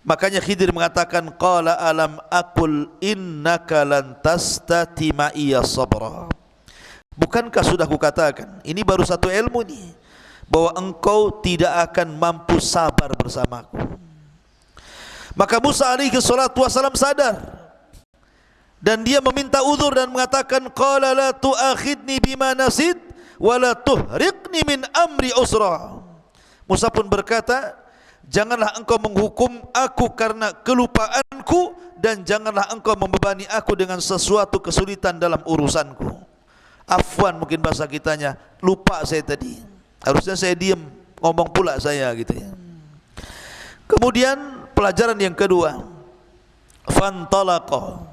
Makanya Khidir mengatakan, qala alam aqul innaka lan tastati ma'iya sabra. Bukankah sudah kukatakan, ini baru satu ilmu nih, bahwa engkau tidak akan mampu sabar bersamaku. Maka Musa alaihi salatu wasalam sadar, dan dia meminta uzur dan mengatakan, qala la tu'akhidni bima nasid wa la tuhriqni min amri usra. Musa pun berkata, janganlah engkau menghukum aku karena kelupaanku, dan janganlah engkau membebani aku dengan sesuatu kesulitan dalam urusanku. Afwan mungkin bahasa kitanya, lupa saya tadi, harusnya saya diam, ngomong pula saya gitu ya. Kemudian pelajaran yang kedua, fantalaqa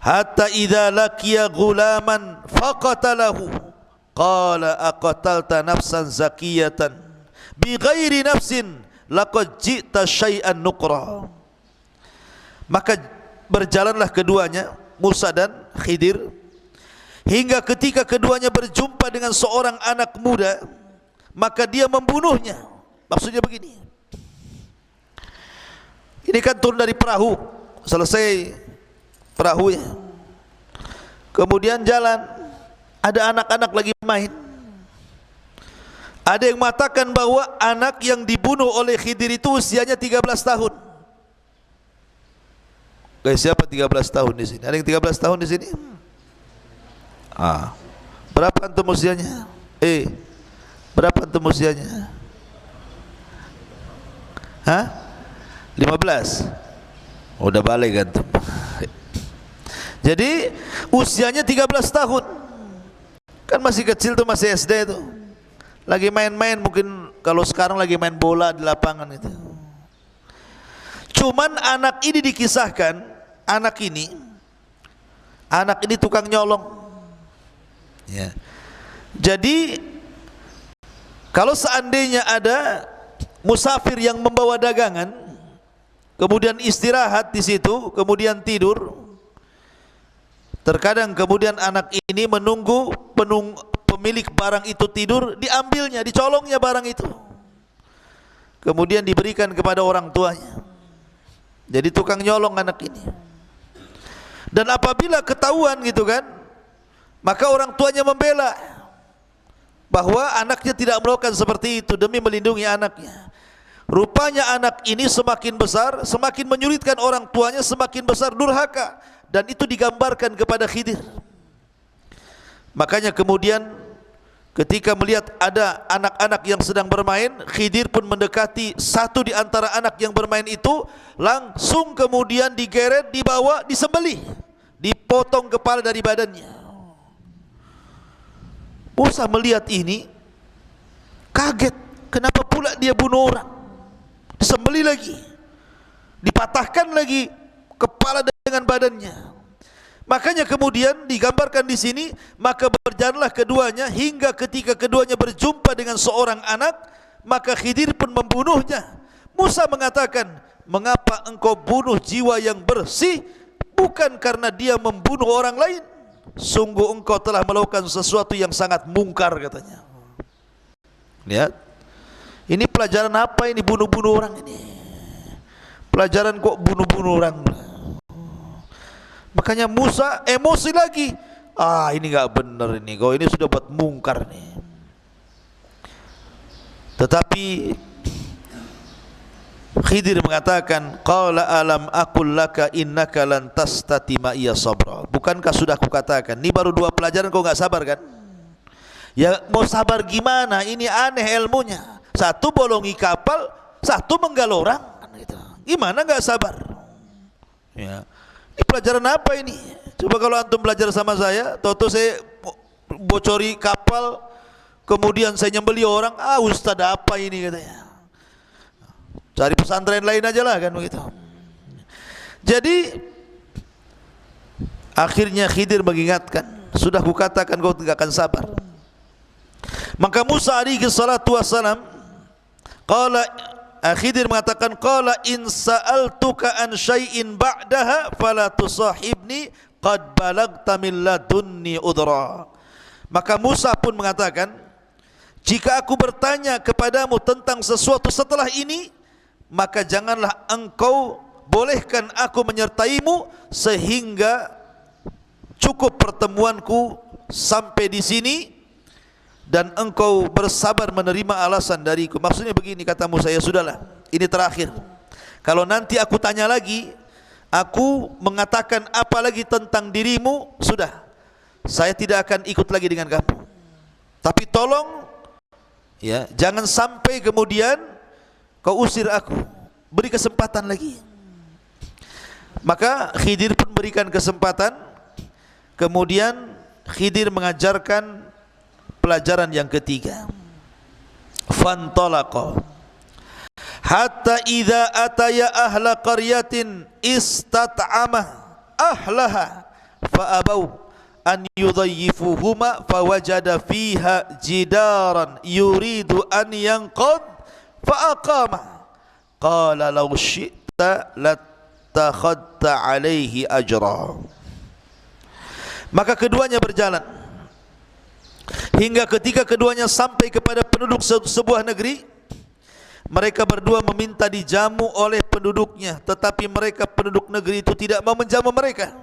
hatta idza laqiya ghulaman faqatalahu qala aqatalta nafsan zakiyatan bighairi nafsin laqad ji'ta syai'an nukra. Maka berjalanlah keduanya, Musa dan Khidir, hingga ketika keduanya berjumpa dengan seorang anak muda, maka dia membunuhnya. Maksudnya begini, ini kan turun dari perahu, selesai perahunya, kemudian jalan, ada anak-anak lagi main. Ada yang mengatakan bahwa anak yang dibunuh oleh Khidir itu usianya 13 tahun. Guys, siapa 13 tahun di sini? Ada yang 13 tahun di sini? Berapa antum usianya? Berapa antum usianya? 15. Udah balik antum. Jadi usianya 13 tahun. Kan masih kecil tuh, masih SD tuh. Lagi main-main, mungkin kalau sekarang lagi main bola di lapangan itu. Cuman anak ini dikisahkan, anak ini tukang nyolong. Ya. Jadi kalau seandainya ada musafir yang membawa dagangan, kemudian istirahat di situ, kemudian tidur, terkadang kemudian anak ini menunggu pemilik barang itu tidur, diambilnya, dicolongnya barang itu, kemudian diberikan kepada orang tuanya. Jadi tukang nyolong anak ini. Dan apabila ketahuan gitu kan, maka orang tuanya membela bahwa anaknya tidak melakukan seperti itu demi melindungi anaknya. Rupanya anak ini semakin besar, semakin menyulitkan orang tuanya, semakin besar durhaka, dan itu digambarkan kepada Khidir. Makanya kemudian ketika melihat ada anak-anak yang sedang bermain, Khidir pun mendekati satu di antara anak yang bermain itu, langsung kemudian digeret, dibawa, disembelih, dipotong kepala dari badannya. Musa melihat ini kaget, kenapa pula dia bunuh orang, disembelih lagi, dipatahkan lagi kepala dengan badannya. Makanya kemudian digambarkan di sini, maka berjalanlah keduanya hingga ketika keduanya berjumpa dengan seorang anak, maka Khidir pun membunuhnya. Musa mengatakan, mengapa engkau bunuh jiwa yang bersih, bukan karena dia membunuh orang lain? Sungguh engkau telah melakukan sesuatu yang sangat mungkar, katanya. Lihat, ini pelajaran apa ini, bunuh-bunuh orang ini? Pelajaran kok bunuh-bunuh orang? Makanya Musa emosi lagi. Ini nggak benar ini, kau ini sudah buat mungkar nih. Tetapi Khidir mengatakan, qala alam aqul laka innaka lan tastati ma'iya sabra. Bukankah sudah kukatakan, ini baru 2 pelajaran kau enggak sabar kan? Ya mau sabar gimana? Ini aneh ilmunya. Satu bolongi kapal, satu menggal orang. Gimana enggak sabar? Ya. Ini pelajaran apa ini? Coba kalau antum belajar sama saya, tahu saya bocori kapal, kemudian saya nyembeli orang, ustaz apa ini katanya. Cari pesantren lain aja lah kan begitu. Jadi akhirnya Khidir mengingatkan, sudah kukatakan kau tidak akan sabar. Maka Musa alaihi salatu wassalam qala, Khidir mengatakan, qala in sa'altuka an syai'in ba'daha fala tusahibni qad balagta min ladunni udra. Maka Musa pun mengatakan, jika aku bertanya kepadamu tentang sesuatu setelah ini, maka janganlah engkau bolehkan aku menyertaimu sehingga cukup pertemuanku sampai di sini dan engkau bersabar menerima alasan dariku. Maksudnya begini, kata Musa, ya sudahlah, ini terakhir. Kalau nanti aku tanya lagi, aku mengatakan apa lagi tentang dirimu, sudah, saya tidak akan ikut lagi dengan kamu. Tapi tolong ya, jangan sampai kemudian kau usir aku, beri kesempatan lagi. Maka Khidir pun berikan kesempatan. Kemudian Khidir mengajarkan pelajaran yang ketiga. Fantalaqa hatta idza ataya ahla qaryatin istat'ama ahlaha fa abau an yudayyifuhuma fawajada fiha jidaran yuridu an yanqad fa'aqama qala law syi'ta latakhadta alaihi ajra. Maka keduanya berjalan hingga ketika keduanya sampai kepada penduduk sebuah negeri. Mereka berdua meminta dijamu oleh penduduknya, tetapi mereka penduduk negeri itu tidak mau menjamu mereka.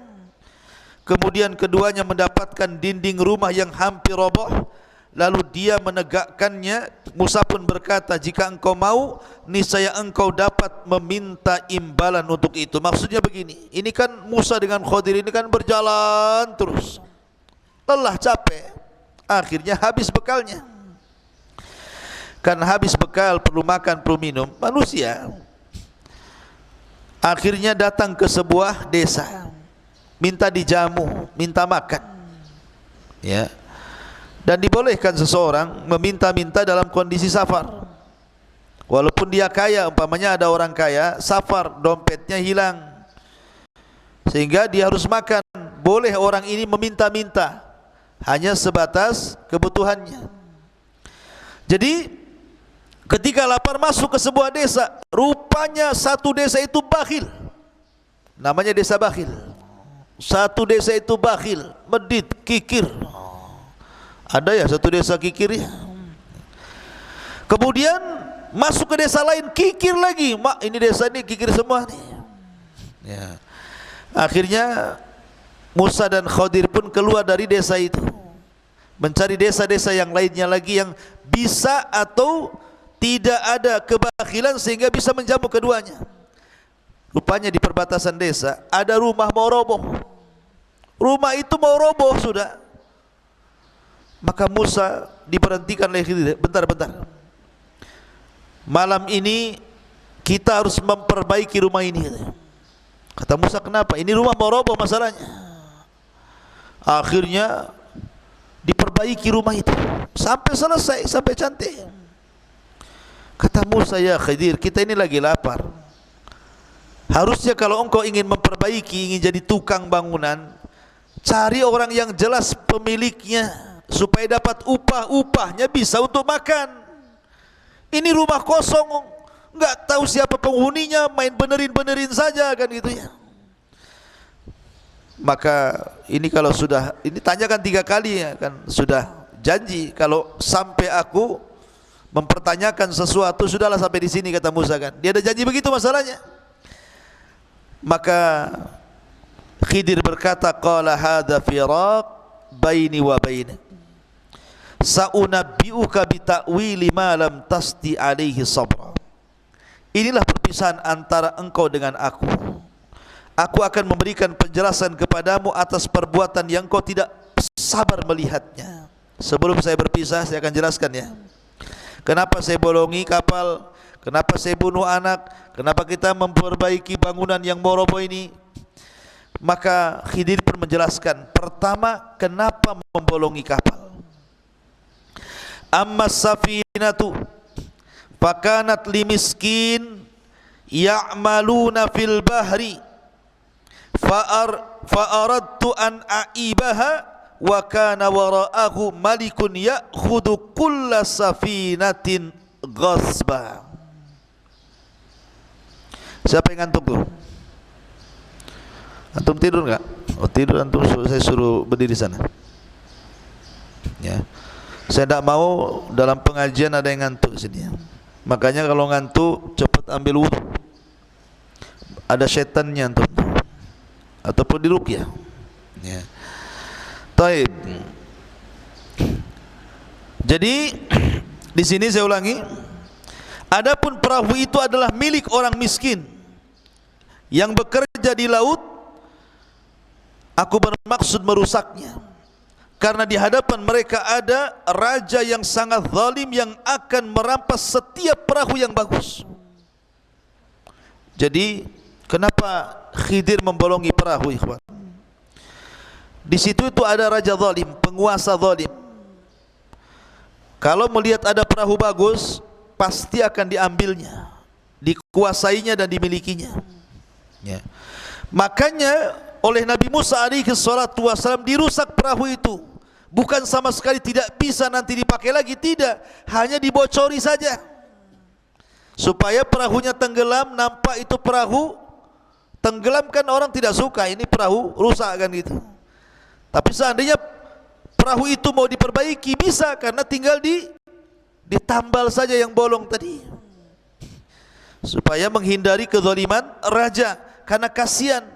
Kemudian keduanya mendapatkan dinding rumah yang hampir roboh. Lalu dia menegakkannya. Musa pun berkata, jika engkau mau, niscaya engkau dapat meminta imbalan untuk itu. Maksudnya begini, ini kan Musa dengan Khidir ini kan berjalan terus, lelah, capek, akhirnya habis bekalnya. Kan habis bekal, perlu makan, perlu minum. Manusia akhirnya datang ke sebuah desa, minta dijamu, minta makan, ya. Dan dibolehkan seseorang meminta-minta dalam kondisi safar. Walaupun dia kaya, umpamanya ada orang kaya, safar, dompetnya hilang, sehingga dia harus makan. Boleh orang ini meminta-minta, hanya sebatas kebutuhannya. Jadi ketika lapar masuk ke sebuah desa, rupanya satu desa itu bakhil. Namanya desa bakhil. Satu desa itu bakhil, medit, kikir. Ada ya satu desa kikir ya. Kemudian masuk ke desa lain, kikir lagi. Mak, ini desa ini kikir semua nih. Ya. Akhirnya Musa dan Khidir pun keluar dari desa itu, mencari desa-desa yang lainnya lagi yang bisa atau tidak ada kebakhilan sehingga bisa menjamu keduanya. Rupanya di perbatasan desa ada rumah mau roboh. Rumah itu mau roboh sudah. Maka Musa diberhentikan oleh Khidir. Bentar-bentar, malam ini kita harus memperbaiki rumah ini. Kata Musa, kenapa? Ini rumah mau roboh masalahnya. Akhirnya diperbaiki rumah itu sampai selesai, sampai cantik. Kata Musa, ya Khidir, kita ini lagi lapar. Harusnya kalau engkau ingin memperbaiki, ingin jadi tukang bangunan, cari orang yang jelas pemiliknya, supaya dapat upahnya bisa untuk makan. Ini rumah kosong, enggak tahu siapa penghuninya, main benerin saja kan gitu ya. Maka ini kalau sudah, ini tanyakan 3 kali ya kan, sudah janji kalau sampai aku mempertanyakan sesuatu, sudahlah sampai di sini, kata Musa kan. Dia ada janji begitu masalahnya. Maka Khidir berkata, qala hadza firaq baini wa bainak, saunabbi'uka bi ta'wili ma lam tasti alaihi sabra. Inilah perpisahan antara engkau dengan aku. Aku akan memberikan penjelasan kepadamu atas perbuatan yang kau tidak sabar melihatnya. Sebelum saya berpisah, saya akan jelaskan ya. Kenapa saya bolongi kapal, kenapa saya bunuh anak, kenapa kita memperbaiki bangunan yang roboh ini. Maka Khidir pun menjelaskan, pertama, kenapa membolongi kapal. Amma safinatu fakanat limiskin ya'maluna fil bahri fa'aradtu an a'ibaha wa kana wara'ahu malikun ya'khudhu kulla safinatin ghasba. Siapa yang ngantuk tuh? Antum tidur enggak? Oh tidur, antum saya suruh berdiri sana. Ya. Saya tidak mau dalam pengajian ada yang ngantuk sini. Makanya kalau ngantuk cepat ambil wudu. Ada setannya antum. Ataupun diruqyah. Ya. Taib. Jadi di sini saya ulangi, adapun perahu itu adalah milik orang miskin yang bekerja di laut. Aku bermaksud merusaknya. Karena di hadapan mereka ada raja yang sangat zalim yang akan merampas setiap perahu yang bagus. Jadi kenapa Khidir membolongi perahu, ikhwan? Di situ itu ada raja zalim, penguasa zalim. Kalau melihat ada perahu bagus, pasti akan diambilnya, dikuasainya dan dimilikinya. Ya. Makanya oleh Nabi Musa alaihi salatu wasallam dirusak perahu itu. Bukan sama sekali tidak bisa nanti dipakai lagi, tidak, hanya dibocori saja supaya perahunya tenggelam. Nampak itu perahu tenggelam, kan orang tidak suka, ini perahu rusak kan gitu. Tapi seandainya perahu itu mau diperbaiki, bisa, karena tinggal ditambal saja yang bolong tadi, supaya menghindari kezaliman raja. Karena kasihan,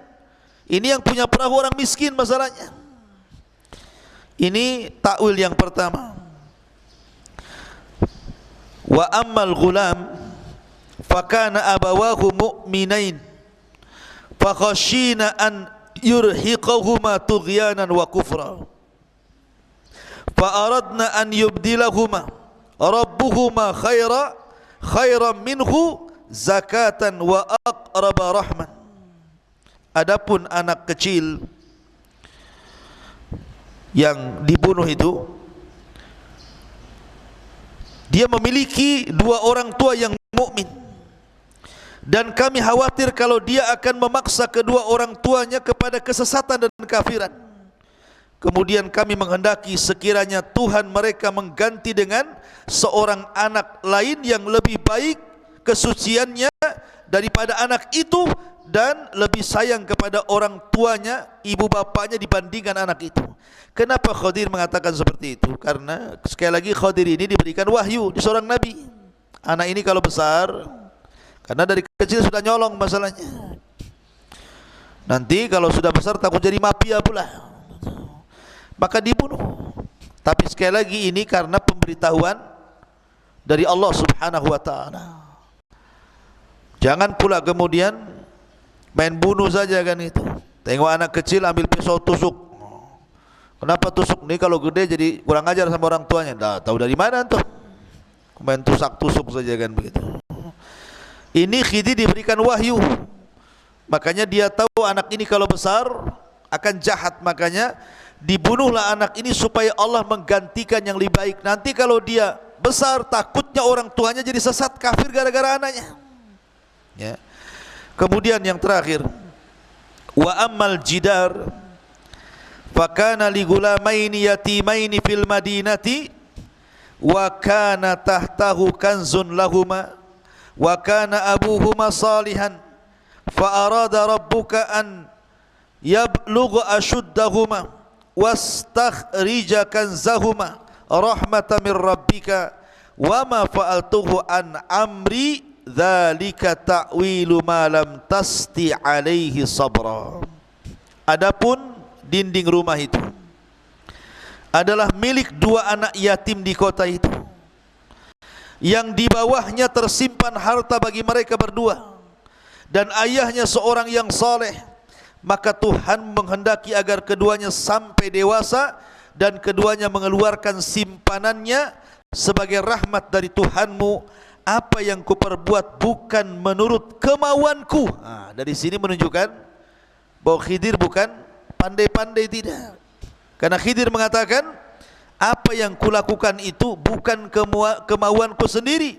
ini yang punya perahu orang miskin masalahnya. Ini takwil yang pertama. Wa ammal ghulam fakana abawahu mu'minain fakhashina an yurhiqahuma tughyanan wa kufra fa aradna an yubdilahuma rabbuhuma khairan minhu zakatan wa aqraba rahman. Adapun anak kecil yang dibunuh itu, dia memiliki dua orang tua yang mukmin, dan kami khawatir kalau dia akan memaksa kedua orang tuanya kepada kesesatan dan kafiran. Kemudian kami menghendaki sekiranya Tuhan mereka mengganti dengan seorang anak lain yang lebih baik kesuciannya daripada anak itu, dan lebih sayang kepada orang tuanya, ibu bapaknya, dibandingkan anak itu. Kenapa Khidir mengatakan seperti itu? Karena sekali lagi Khidir ini diberikan wahyu di seorang nabi. Anak ini kalau besar, karena dari kecil sudah nyolong masalahnya, nanti kalau sudah besar takut jadi mafia pula, maka dibunuh. Tapi sekali lagi ini karena pemberitahuan dari Allah Subhanahu wa ta'ala. Jangan pula kemudian main bunuh saja kan itu. Tengok anak kecil ambil pisau tusuk. Kenapa tusuk? Nih kalau gede jadi kurang ajar sama orang tuanya. Dah tahu dari mana tuh? Main tusuk saja kan begitu. Ini Khidir diberikan wahyu. Makanya dia tahu anak ini kalau besar akan jahat, makanya dibunuhlah anak ini supaya Allah menggantikan yang lebih baik. Nanti kalau dia besar, takutnya orang tuanya jadi sesat kafir gara-gara anaknya. Ya. Kemudian yang terakhir, wa ammal jidar fakana li gulamaini yatimaini fil madinati wa kana tahtahu kanzun lahuma wa kana abuhuma salihan fa arada rabbuka an yablugha ashuddahuma wastakhrija kanzahuma rahmatan min rabbika wa ma fa'altuhu an amri dzalika ta'wilu ma lam tasti alaihi sabra. Adapun dinding rumah itu adalah milik dua anak yatim di kota itu, yang di bawahnya tersimpan harta bagi mereka berdua. dan ayahnya seorang yang saleh, maka Tuhan menghendaki agar keduanya sampai dewasa dan keduanya mengeluarkan simpanannya sebagai rahmat dari Tuhanmu. Apa yang kuperbuat bukan menurut kemauanku. Dari sini menunjukkan bahwa Khidir bukan pandai-pandai, tidak. Karena Khidir mengatakan, apa yang kulakukan itu bukan kemauanku sendiri.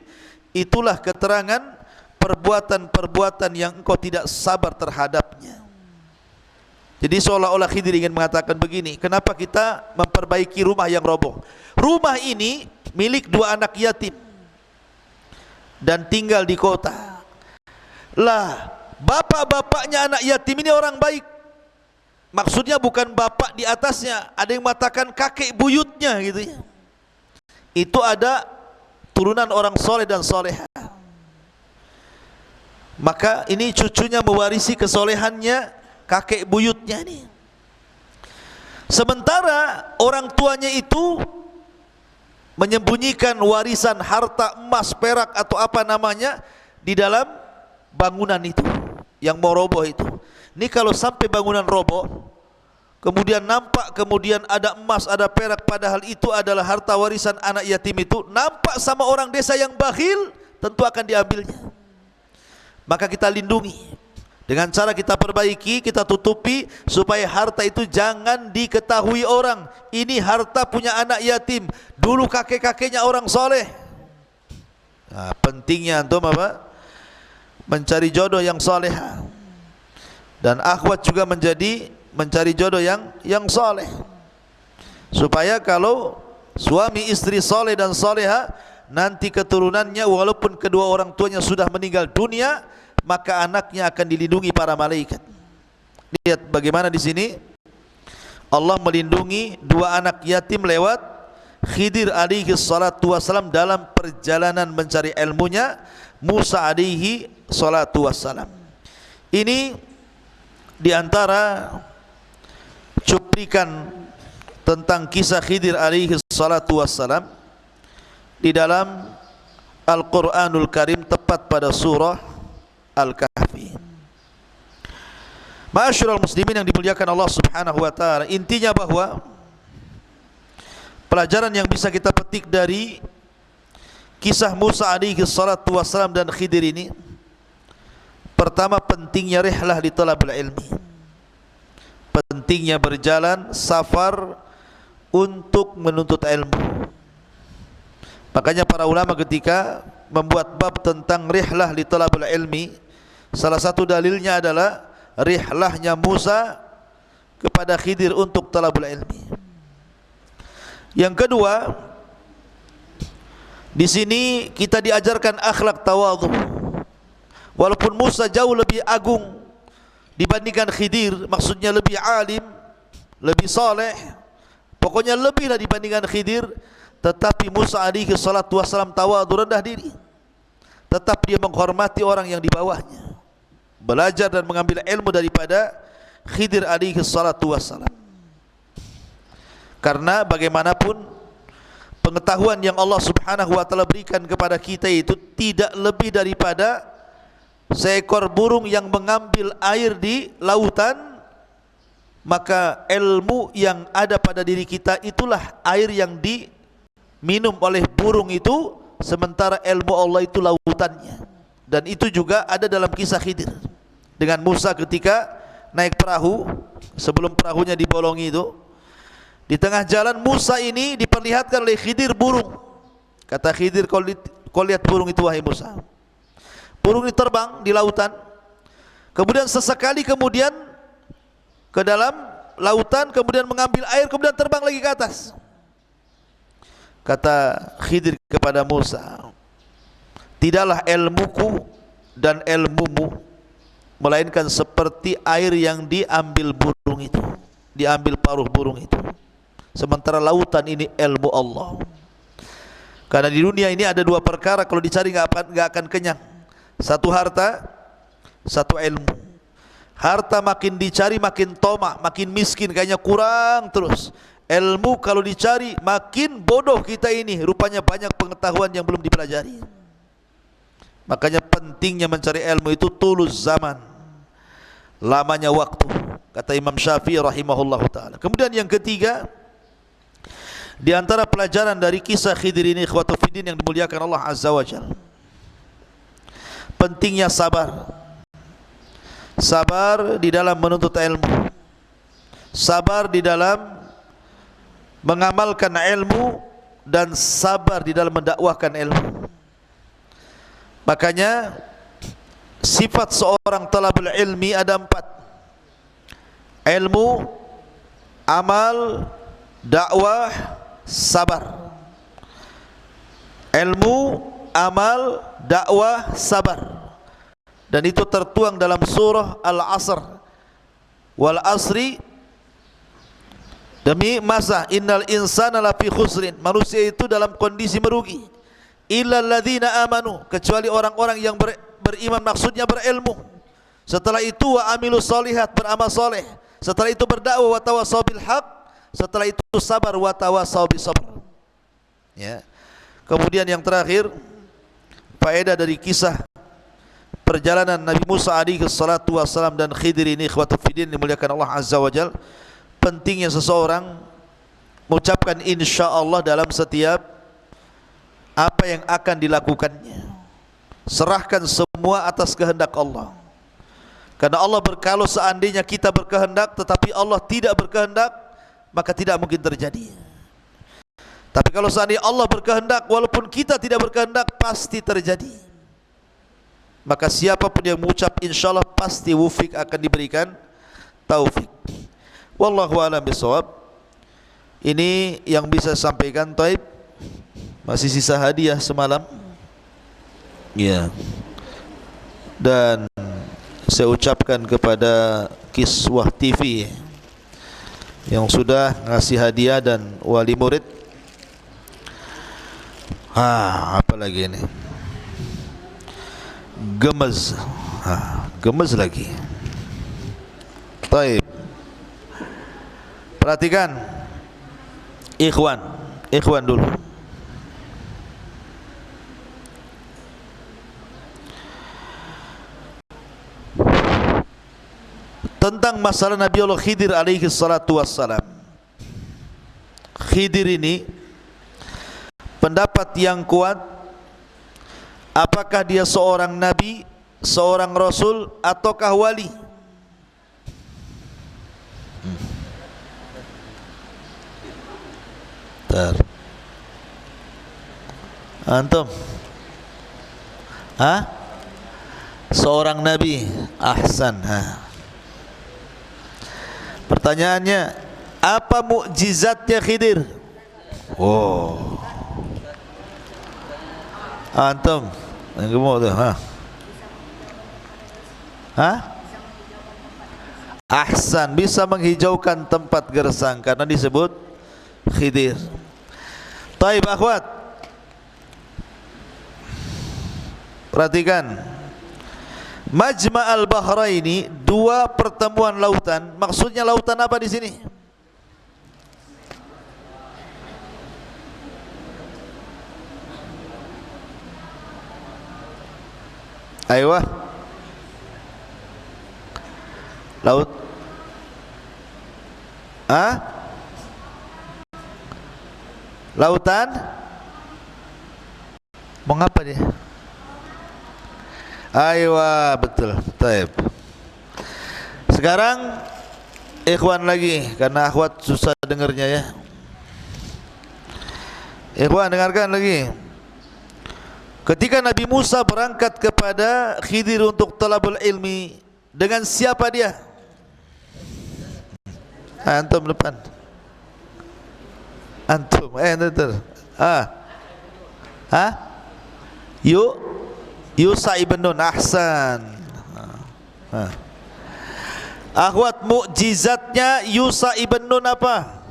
Itulah keterangan perbuatan-perbuatan yang engkau tidak sabar terhadapnya. Jadi seolah-olah Khidir ingin mengatakan begini, kenapa kita memperbaiki rumah yang roboh? Rumah ini milik dua anak yatim dan tinggal di kota. Lah, bapak-bapaknya anak yatim ini orang baik. Maksudnya bukan bapak di atasnya, ada yang mengatakan kakek buyutnya gitu ya. Itu ada turunan orang soleh dan soleha. Maka ini cucunya mewarisi kesolehannya kakek buyutnya ini. Sementara orang tuanya itu menyembunyikan warisan harta emas, perak atau apa namanya di dalam bangunan itu yang mau roboh itu. Ini kalau sampai bangunan roboh, kemudian nampak kemudian ada emas, ada perak, padahal itu adalah harta warisan anak yatim itu, nampak sama orang desa yang bakhil, tentu akan diambilnya. Maka kita lindungi dengan cara kita perbaiki, kita tutupi supaya harta itu jangan diketahui orang. Ini harta punya anak yatim, dulu kakek-kakeknya orang soleh. Pentingnya antum apa? Mencari jodoh yang soleh. Dan akhwat juga mencari jodoh yang soleh. Supaya kalau suami istri soleh dan soleha, nanti keturunannya walaupun kedua orang tuanya sudah meninggal dunia, maka anaknya akan dilindungi para malaikat. Lihat bagaimana di sini Allah melindungi dua anak yatim lewat Khidir alaihi salatu wassalam dalam perjalanan mencari ilmunya Musa alaihi salatu wassalam. Ini diantara cuplikan tentang kisah Khidir alaihi salatu wassalam di dalam Al-Quranul Karim, tepat pada surah Al-Kahfi. Ma'asyiral muslimin yang dimuliakan Allah Subhanahu wa taala, intinya bahwa pelajaran yang bisa kita petik dari kisah Musa alaihi salatu wassalam dan Khidir ini, pertama, pentingnya rihlah di talabul ilmi, pentingnya berjalan safar untuk menuntut ilmu. Makanya para ulama ketika membuat bab tentang rihlah li talabul ilmi, salah satu dalilnya adalah rihlahnya Musa kepada Khidir untuk talabul ilmi. Yang kedua, di sini kita diajarkan akhlak tawadhu. Walaupun Musa jauh lebih agung dibandingkan Khidir, maksudnya lebih alim, lebih saleh, pokoknya lebihlah dibandingkan Khidir, tetapi Musa alaihi salatu wassalam tawadhu, rendah diri. Tetap dia menghormati orang yang di bawahnya, belajar dan mengambil ilmu daripada Khidir alaihi salatu wassalam. Karena bagaimanapun pengetahuan yang Allah Subhanahu wa taala berikan kepada kita itu tidak lebih daripada seekor burung yang mengambil air di lautan. Maka ilmu yang ada pada diri kita itulah air yang diminum oleh burung itu, sementara ilmu Allah itu lautannya. Dan itu juga ada dalam kisah Khidir dengan Musa ketika naik perahu, sebelum perahunya dibolongi itu, di tengah jalan Musa ini diperlihatkan oleh Khidir burung. Kata Khidir, kau lihat burung itu wahai Musa. Burung ini terbang di lautan, kemudian sesekali kemudian ke dalam lautan, kemudian mengambil air, kemudian terbang lagi ke atas. Kata Khidir kepada Musa, tidaklah ilmuku dan ilmumu melainkan seperti air yang diambil burung itu, diambil paruh burung itu. Sementara lautan ini ilmu Allah. Karena di dunia ini ada dua perkara kalau dicari nggak akan kenyang. Satu harta, satu ilmu. Harta makin dicari makin tomak, makin miskin, kayaknya kurang terus. Ilmu kalau dicari makin bodoh kita ini, rupanya banyak pengetahuan yang belum dipelajari. Makanya pentingnya mencari ilmu itu tulus zaman, lamanya waktu, kata Imam Syafi'i rahimahullahu taala. Kemudian yang ketiga, di antara pelajaran dari kisah Khidir ini, ikhwatu fiddin yang dimuliakan Allah Azza wa Jalla, pentingnya sabar. Sabar di dalam menuntut ilmu, sabar di dalam mengamalkan ilmu, dan sabar di dalam mendakwahkan ilmu. Makanya sifat seorang talabul ilmi ada 4: ilmu, amal, dakwah, sabar. Ilmu, amal, dakwah, sabar. Dan itu tertuang dalam surah Al-Asr. Wal asri, demi masa, innal insana lafi khusrin, manusia itu dalam kondisi merugi, illal ladzina amanu, kecuali orang-orang yang beriman, maksudnya berilmu. Setelah itu wa amilus solihat, beramal soleh. Setelah itu berdakwah, wa tawassaw bil haq. Setelah itu sabar, wa tawassaw bis sabr. Ya. Kemudian yang terakhir, faedah dari kisah perjalanan Nabi Musa alaihi salatu wassalam dan Khidir ini, ikhwatu fiddin dimuliakan Allah Azza wa Jalla, pentingnya seseorang mengucapkan insyaallah dalam setiap apa yang akan dilakukannya. Serahkan semua atas kehendak Allah. Karena Allah kalau seandainya kita berkehendak tetapi Allah tidak berkehendak, maka tidak mungkin terjadi. Tapi kalau seandainya Allah berkehendak, walaupun kita tidak berkehendak, pasti terjadi. Maka siapapun yang mengucap insyaallah pasti wufik, akan diberikan taufik. Wallahu a'lam bishawab. Ini yang bisa sampaikan. Taib, masih sisa hadiah semalam. Ya. Dan saya ucapkan kepada Kiswah TV yang sudah ngasih hadiah dan wali murid. Apa lagi ini? Gemes. Gemes lagi. Taib. Perhatikan, ikhwan dulu. Tentang masalah Nabi Allah Khidir alaihi salatu wassalam. Khidir ini pendapat yang kuat, apakah dia seorang nabi, seorang rasul, ataukah wali? Antum? Seorang nabi. Ahsan. Pertanyaannya, apa mukjizatnya Khidir? Antum yang gemuk tu, Ahsan, bisa menghijaukan tempat gersang karena disebut Khidir. Taib akhwat, perhatikan, Majma' al-Bahraini, dua pertemuan lautan. Maksudnya lautan apa di sini? Aywa, laut, lautan, mengapa dia? Aywa, betul. Taib. Sekarang ikhwan lagi, karena akhwat susah dengarnya ya. Ikhwan dengarkan lagi. Ketika Nabi Musa berangkat kepada Khidir untuk talabul ilmi, dengan siapa dia? Antum depan. Antum, betul. Yusa ibn Nun. Ahsan. Akhwat, mukjizatnya Yusa ibn Nun apa?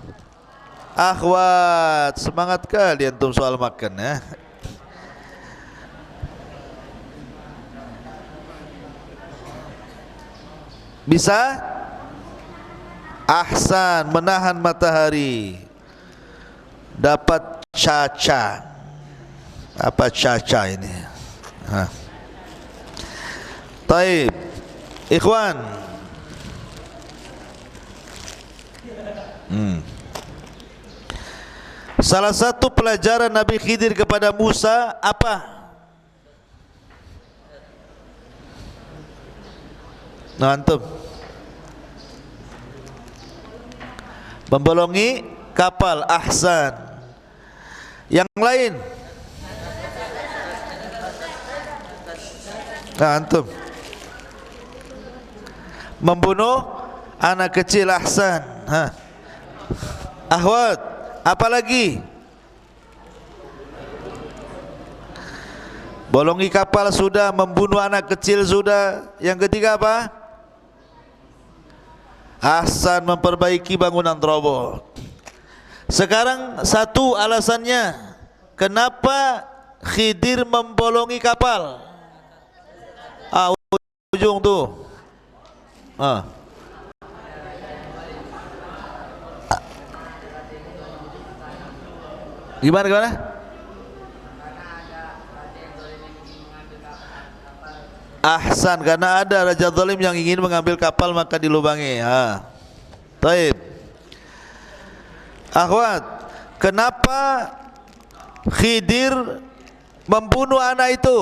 Akhwat, semangat kali antum soal makan ya. Bisa? Ahsan, menahan matahari. Dapat caca. Apa caca ini? Taib. Ikhwan. Salah satu pelajaran Nabi Khidir kepada Musa apa? Nah, antum membolongi kapal. Ahsan. Yang lain? Nah, antum membunuh anak kecil. Ahsan. Ahwat, apa lagi? Bolongi kapal sudah, membunuh anak kecil sudah. Yang ketiga apa? Ahsan, memperbaiki bangunan roboh. Sekarang satu alasannya kenapa Khidir membolongi kapal. Ujung tuh. Gimana? Ahsan, karena ada raja zalim yang ingin mengambil kapal maka dilubangi. Taib. Akhwat, kenapa Khidir membunuh anak itu?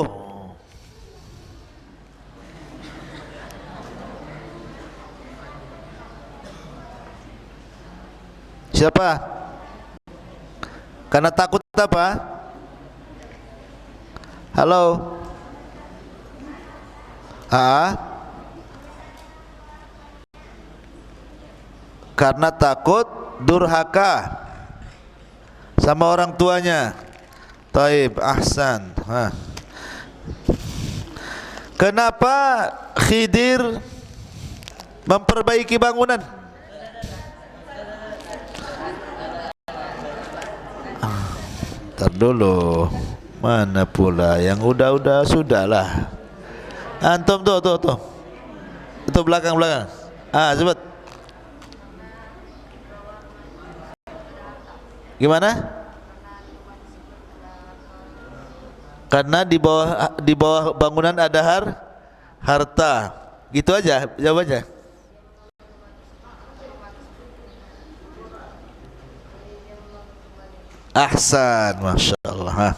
Siapa? Karena takut apa? Halo? Karena takut durhaka sama orang tuanya. Taib, ahsan. Kenapa Khidir memperbaiki bangunan? Ntar dulu, mana pula yang udah sudahlah. Antum tuh. Itu belakang. Cepat. Gimana? Karena di bawah bangunan ada harta. Gitu aja jawabannya. Ahsan, masya Allah.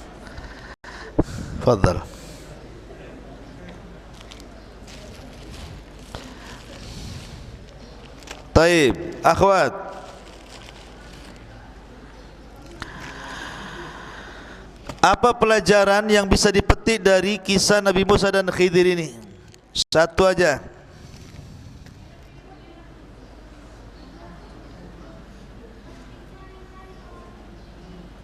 Fadhal. Taib, akhwat. Apa pelajaran yang bisa dipetik dari kisah Nabi Musa dan Khidir ini? Satu aja.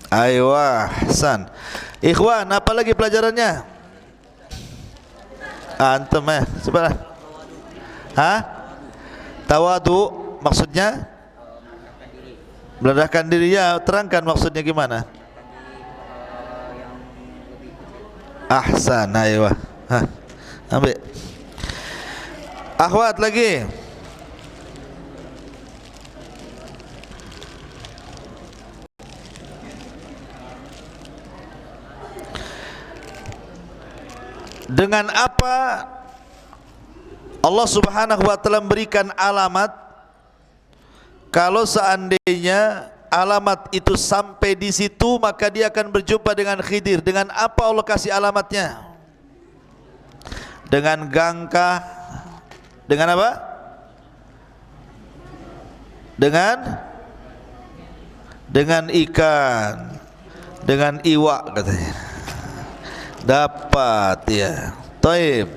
Aywa, ahsan. Ikhwan, apa lagi pelajarannya? Antum sebelah. Tawadu maksudnya? Merendahkan diri ya, terangkan maksudnya gimana? Ahsan, aywa. Ambil. Akhwat lagi. Dengan apa Allah Subhanahu wa taala memberikan alamat kalau seandainya alamat itu sampai di situ maka dia akan berjumpa dengan Khidir? Dengan apa Allah kasih alamatnya? Dengan gangkah? Dengan apa? Dengan ikan, dengan iwak katanya. Dapat ya. Taib.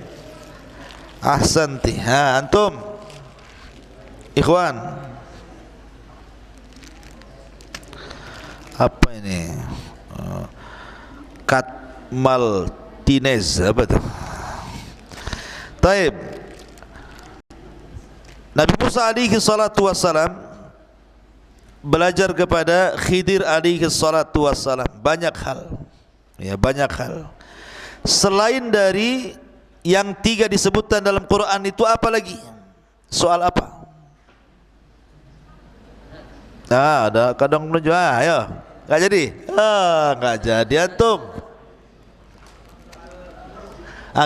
Ahsanti. Antum ikhwan, apa ini? Kat Maltinez apa itu? Taib. Nabi Musa alaihi salatu wassalam belajar kepada Khidir alaihi salatu wassalam banyak hal. Ya, banyak hal. Selain dari yang 3 disebutkan dalam Quran itu apa lagi? Soal apa? Ada kadang menuju. Ayo. Enggak jadi? Enggak jadi antum.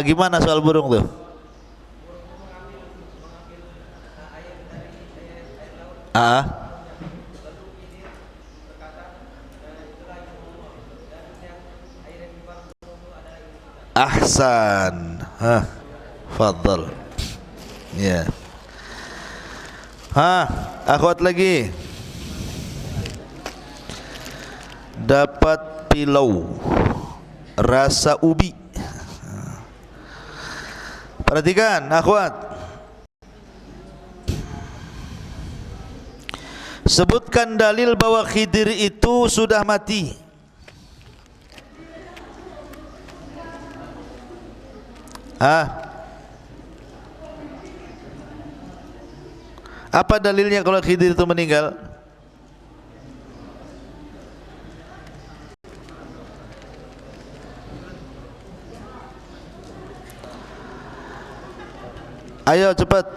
Gimana soal burung tuh? Ah, ahsan. Fadhal. Ya. Akhwat lagi. Dapat pilau rasa ubi. Perhatikan akhwat. Sebutkan dalil bahwa Khidir itu sudah mati. Apa dalilnya kalau Khidir itu meninggal? Ayo cepat.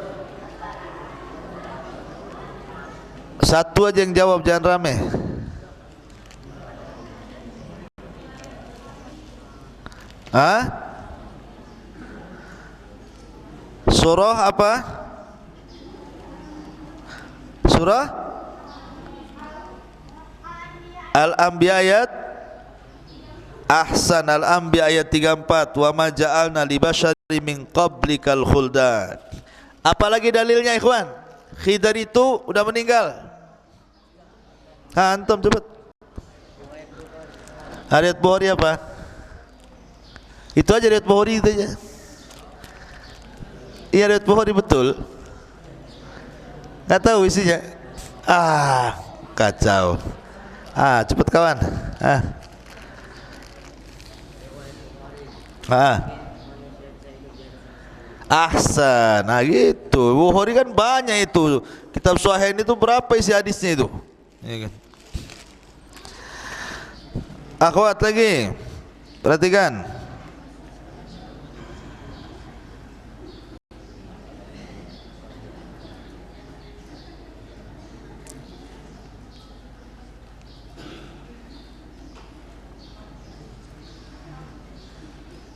Satu aja yang jawab, jangan rame. Surah apa? Surah Al-Anbiya ayat Ahsan, Al-Anbiya ayat 34. Wa ma ja'alna li basyari min qablikal khuldan. Apalagi dalilnya ikhwan? Khidir itu udah meninggal. Antum cepat. Ayat Bukhari apa? Itu aja ayat Bukhari itu aja. Iya, ayat Bukhari betul. Nggak tahu isinya. Kacau. Cepat kawan. Ahsan. Nah gitu. Bukhari kan banyak itu. Kitab Sahih itu berapa isi hadisnya itu? Ya kan? Akhwat lagi. Perhatikan.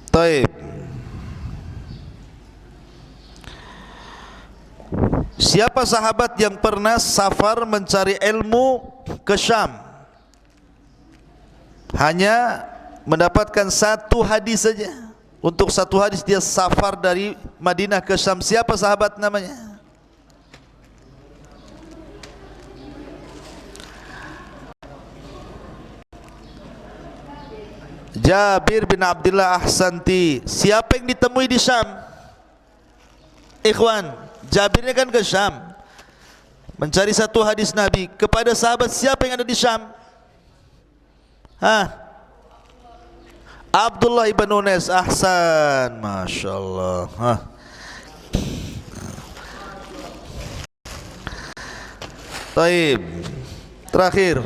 Taib. Siapa sahabat yang pernah safar mencari ilmu ke Syam, hanya mendapatkan satu hadis saja? Untuk satu hadis dia safar dari Madinah ke Syam. Siapa sahabat namanya? Jabir bin Abdullah. Ahsanti. Siapa yang ditemui di Syam? Ikhwan, Jabir ini kan ke Syam mencari satu hadis Nabi. Kepada sahabat siapa yang ada di Syam? Abdullah ibn Unais. Ahsan, Masya Allah. Taib. Terakhir.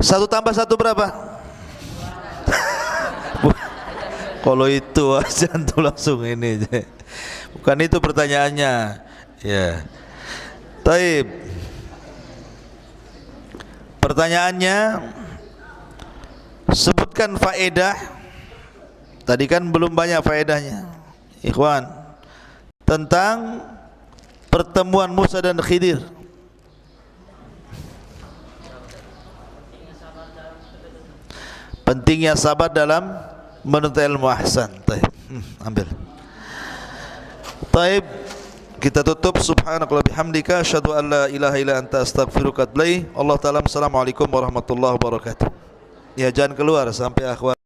1 tambah 1 berapa? Kalau itu aja tuh langsung ini. Bukan itu pertanyaannya. Ya. Taib. Pertanyaannya, sebutkan faedah. Tadi kan belum banyak faedahnya, ikhwan, tentang pertemuan Musa dan Khidir. Pentingnya sabar dalam menuntut ilmu. Ahsan. Taib. Ambil. Taib. Kita tutup. Subhanakallahumma bihamdika asyhadu an la ilaha illa anta astaghfiruka wa atubu ilaik. Allah taala. Assalamualaikum warahmatullahi wabarakatuh. Ya, jangan keluar sampai akhwat